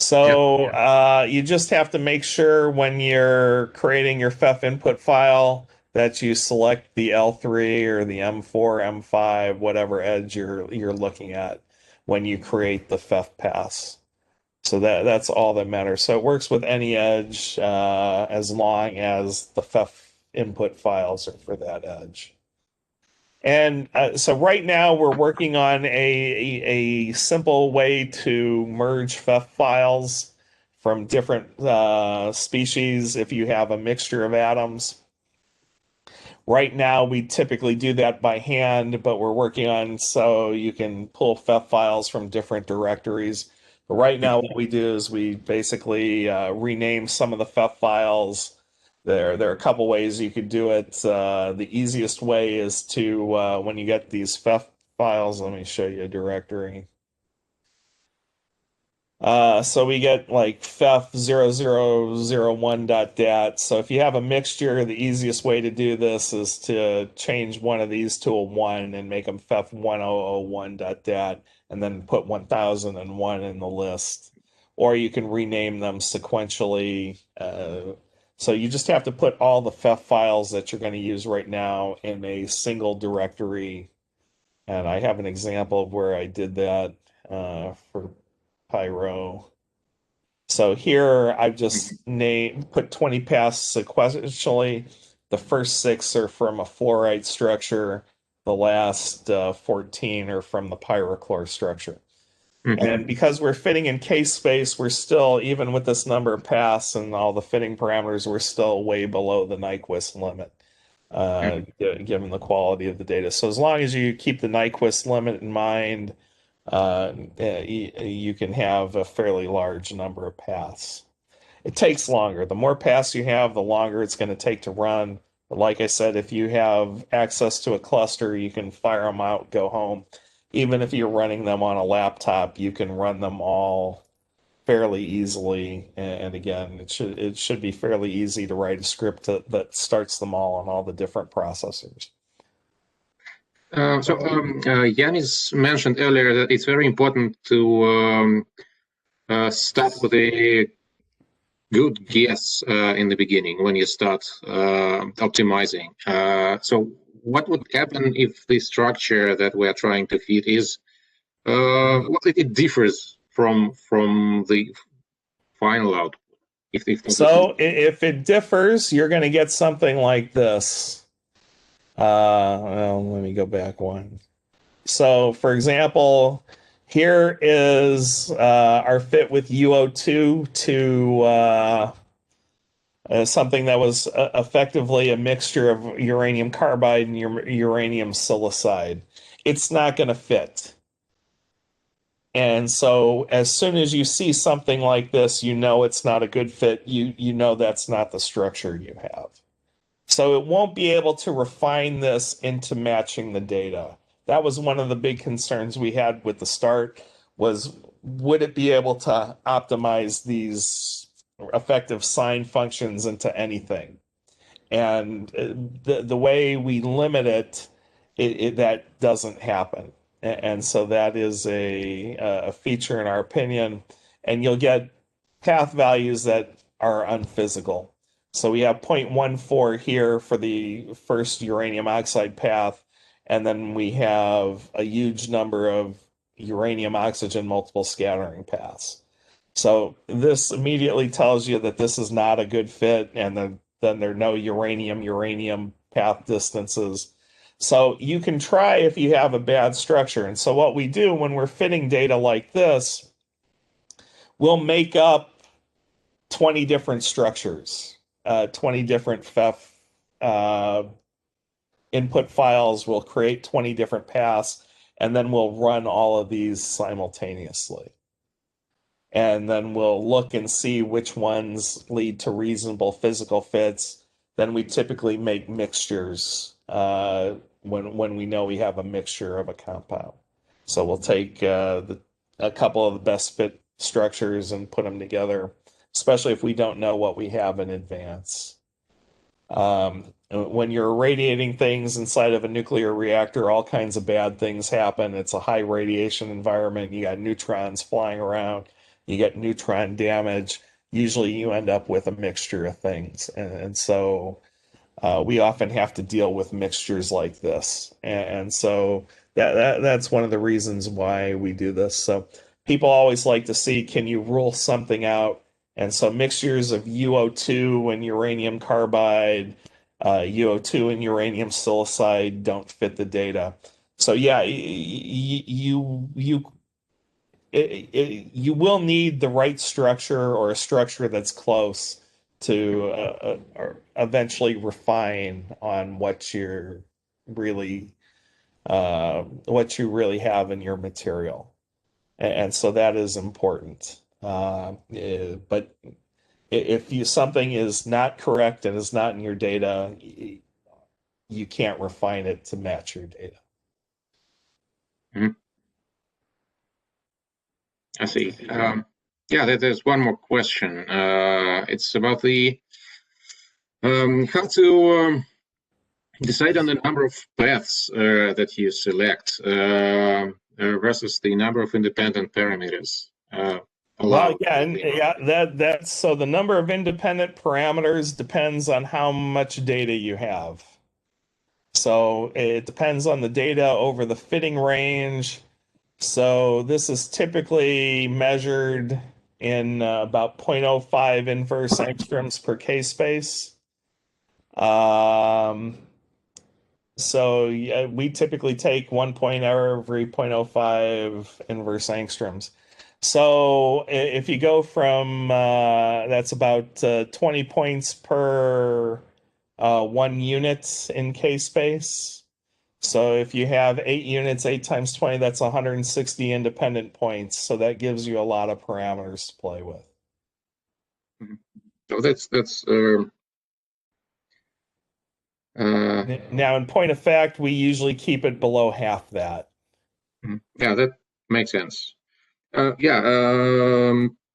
So you just have to make sure when you're creating your FEF input file that you select the L3 or the M4, M5, whatever edge you're looking at when you create the FEF pass. So that's all that matters. So it works with any edge as long as the FEF input files are for that edge. And so right now we're working on a simple way to merge FEF files from different species if you have a mixture of atoms. Right now we typically do that by hand, but we're working on so you can pull FEF files from different directories. But right now what we do is we basically rename some of the FEF files. There are a couple ways you could do it. The easiest way is to, when you get these FEF files, let me show you a directory. So we get like fef0001.dat. So if you have a mixture, the easiest way to do this is to change one of these to a 1 and make them fef1001.dat and then put 1001 in the list. Or you can rename them sequentially. So you just have to put all the FEF files that you're going to use right now in a single directory. And I have an example of where I did that for Pyro. So here I've just put 20 paths sequentially. The first 6 are from a fluorite structure. The last 14 are from the pyrochlore structure. And because we're fitting in case space, we're still, even with this number of paths and all the fitting parameters, we're still way below the Nyquist limit, given the quality of the data. So as long as you keep the Nyquist limit in mind, you can have a fairly large number of paths. It takes longer. The more paths you have, the longer it's going to take to run. But like I said, if you have access to a cluster, you can fire them out, go home. Even if you're running them on a laptop, you can run them all fairly easily. And again, it should be fairly easy to write a script that starts them all on all the different processors. So Yanis mentioned earlier that it's very important to start with a good guess in the beginning when you start optimizing. So what would happen if the structure that we're trying to fit is it differs from the final output? If it differs, you're going to get something like this. Well, let me go back one. So, for example, here is our fit with UO2 to something that was effectively a mixture of uranium carbide and uranium silicide. It's not going to fit. And so as soon as you see something like this, you know it's not a good fit. You know that's not the structure you have. So it won't be able to refine this into matching the data. That was one of the big concerns we had with the start was would it be able to optimize these effective sign functions into anything? And the way we limit it that doesn't happen. And so that is a feature in our opinion. And you'll get path values that are unphysical. So we have 0.14 here for the first uranium oxide path, and then we have a huge number of uranium oxygen multiple scattering paths. So this immediately tells you that this is not a good fit, and then there are no uranium path distances. So you can try if you have a bad structure. And so what we do when we're fitting data like this, we'll make up 20 different structures, 20 different FEF input files. We'll create 20 different paths, and then we'll run all of these simultaneously. And then we'll look and see which ones lead to reasonable physical fits. Then we typically make mixtures when we know we have a mixture of a compound. So we'll take a couple of the best fit structures and put them together, especially if we don't know what we have in advance. When you're irradiating things inside of a nuclear reactor, all kinds of bad things happen. It's a high radiation environment. You got neutrons flying around. You get neutron damage. Usually you end up with a mixture of things. And so we often have to deal with mixtures like this. And so that's one of the reasons why we do this. So people always like to see, can you rule something out? And so mixtures of UO2 and uranium carbide, UO2 and uranium silicide don't fit the data. So yeah, you will need the right structure or a structure that's close to eventually refine on what you really have in your material, and so that is important. But if something is not correct and is not in your data, you can't refine it to match your data. Mm-hmm. I see. Yeah, there's one more question. It's about the how to decide on the number of paths that you select versus the number of independent parameters. Well, that's so the number of independent parameters depends on how much data you have. So it depends on the data over the fitting range. So this is typically measured in about 0.05 inverse angstroms per K space. So yeah, we typically take 1 point error every 0.05 inverse angstroms. So if you go from, that's about 20 points per 1 unit in K space. So if you have 8 units, 8 times 20, that's 160 independent points. So that gives you a lot of parameters to play with. So that's now, in point of fact, we usually keep it below half that. Yeah, that makes sense.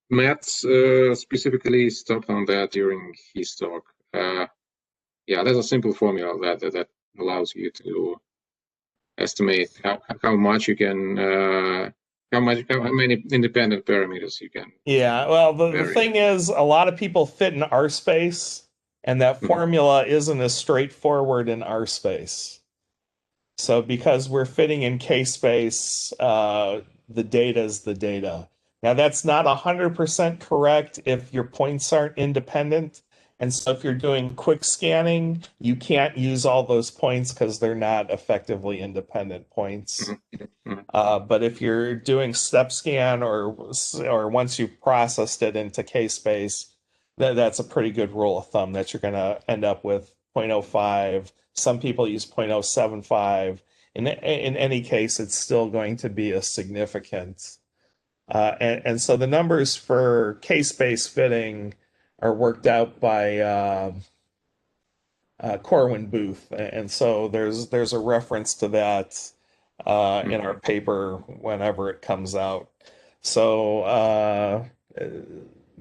Matt specifically stopped on that during his talk. Yeah, there's a simple formula that allows you to estimate how much you can, how many independent parameters you can. Yeah, well, the thing is, a lot of people fit in R space, and that formula isn't as straightforward in R space. So because we're fitting in K space, the data is the data. Now that's not 100% correct if your points aren't independent. And so if you're doing quick scanning, you can't use all those points because they're not effectively independent points. But if you're doing step scan or once you've processed it into K space, that's a pretty good rule of thumb that you're going to end up with 0.05. Some people use 0.075. In any case, it's still going to be a significant. And so the numbers for case-based fitting are worked out by Corwin Booth, and so there's a reference to that in our paper whenever it comes out. So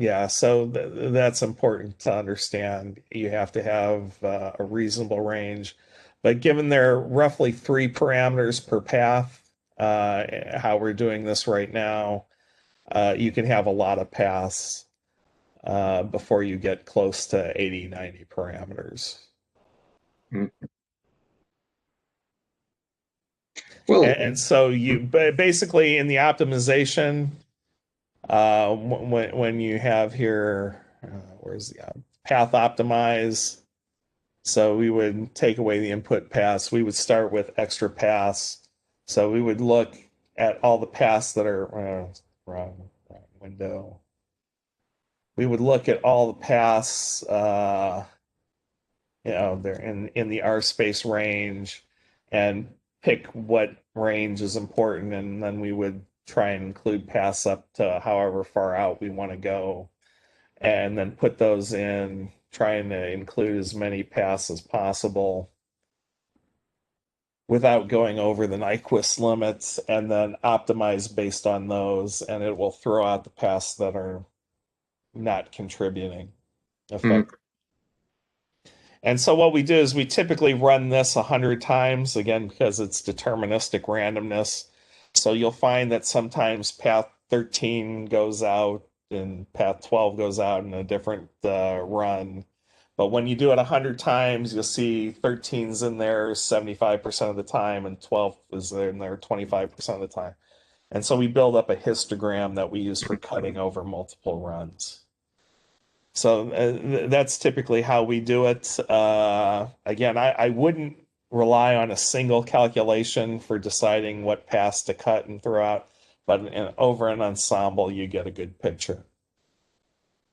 yeah, so that's important to understand. You have to have a reasonable range, but given there are roughly 3 parameters per path, how we're doing this right now, you can have a lot of paths before you get close to 80, 90 parameters. Well, and so you basically in the optimization, when you have here, where's the path optimize? So we would take away the input paths. We would start with extra paths. So we would look at all the paths that are wrong window. We would look at all the paths, they're in the R space range, and pick what range is important, and then we would try and include paths up to however far out we want to go, and then put those in, trying to include as many paths as possible without going over the Nyquist limits, and then optimize based on those, and it will throw out the paths that are not contributing effectively. And so what we do is we typically run this 100 times, again, because it's deterministic randomness. So you'll find that sometimes path 13 goes out and path 12 goes out in a different run. But when you do it 100 times, you'll see 13's in there 75% of the time and 12 is in there 25% of the time. And so we build up a histogram that we use for cutting over multiple runs. So that's typically how we do it. Again, I wouldn't rely on a single calculation for deciding what paths to cut and throw out, but over an ensemble, you get a good picture.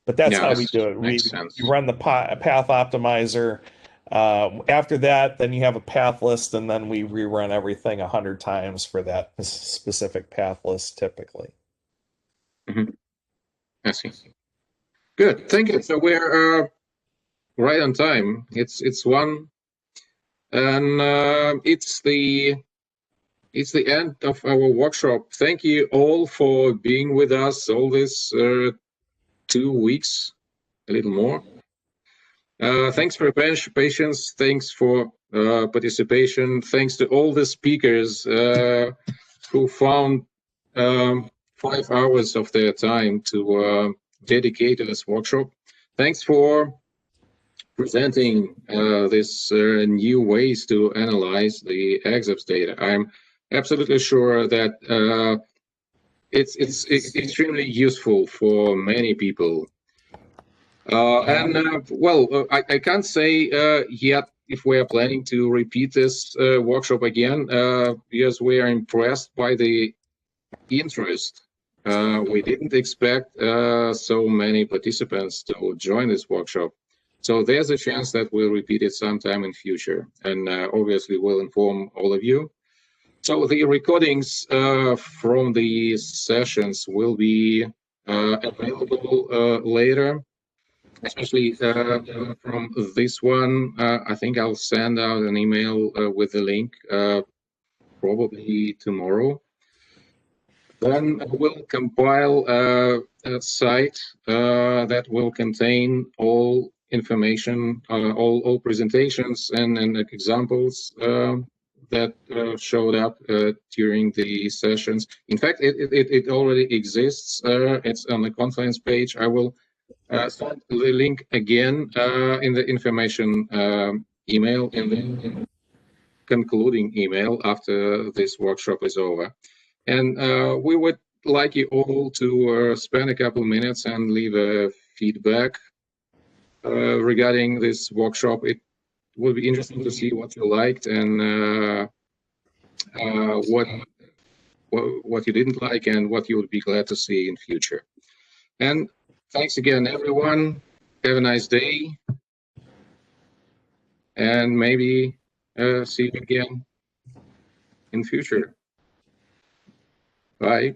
But that's how we do it. We run the path optimizer. After that, then you have a path list, and then we rerun everything 100 times for that specific path list typically. I see. Good, thank you. So we're right on time. It's 1, and it's the end of our workshop. Thank you all for being with us all this 2 weeks, a little more. Thanks for your patience. Thanks for participation. Thanks to all the speakers who found 5 hours of their time to dedicate to this workshop. Thanks for presenting this new ways to analyze the EXAFS data. I'm absolutely sure that it's extremely useful for many people. I can't say yet if we are planning to repeat this workshop again, because we are impressed by the interest. We didn't expect so many participants to join this workshop. So there's a chance that we'll repeat it sometime in future, and obviously we'll inform all of you. So the recordings from the sessions will be available later, especially from this one. I think I'll send out an email with the link probably tomorrow. Then we'll compile a site that will contain all information, all presentations and examples that showed up during the sessions. In fact, it already exists. It's on the conference page. I will send the link again in the information email, in the concluding email after this workshop is over. And we would like you all to spend a couple minutes and leave a feedback regarding this workshop. It will be interesting to see what you liked and what you didn't like and what you would be glad to see in future. And thanks again, everyone. Have a nice day. And maybe see you again in future. Bye.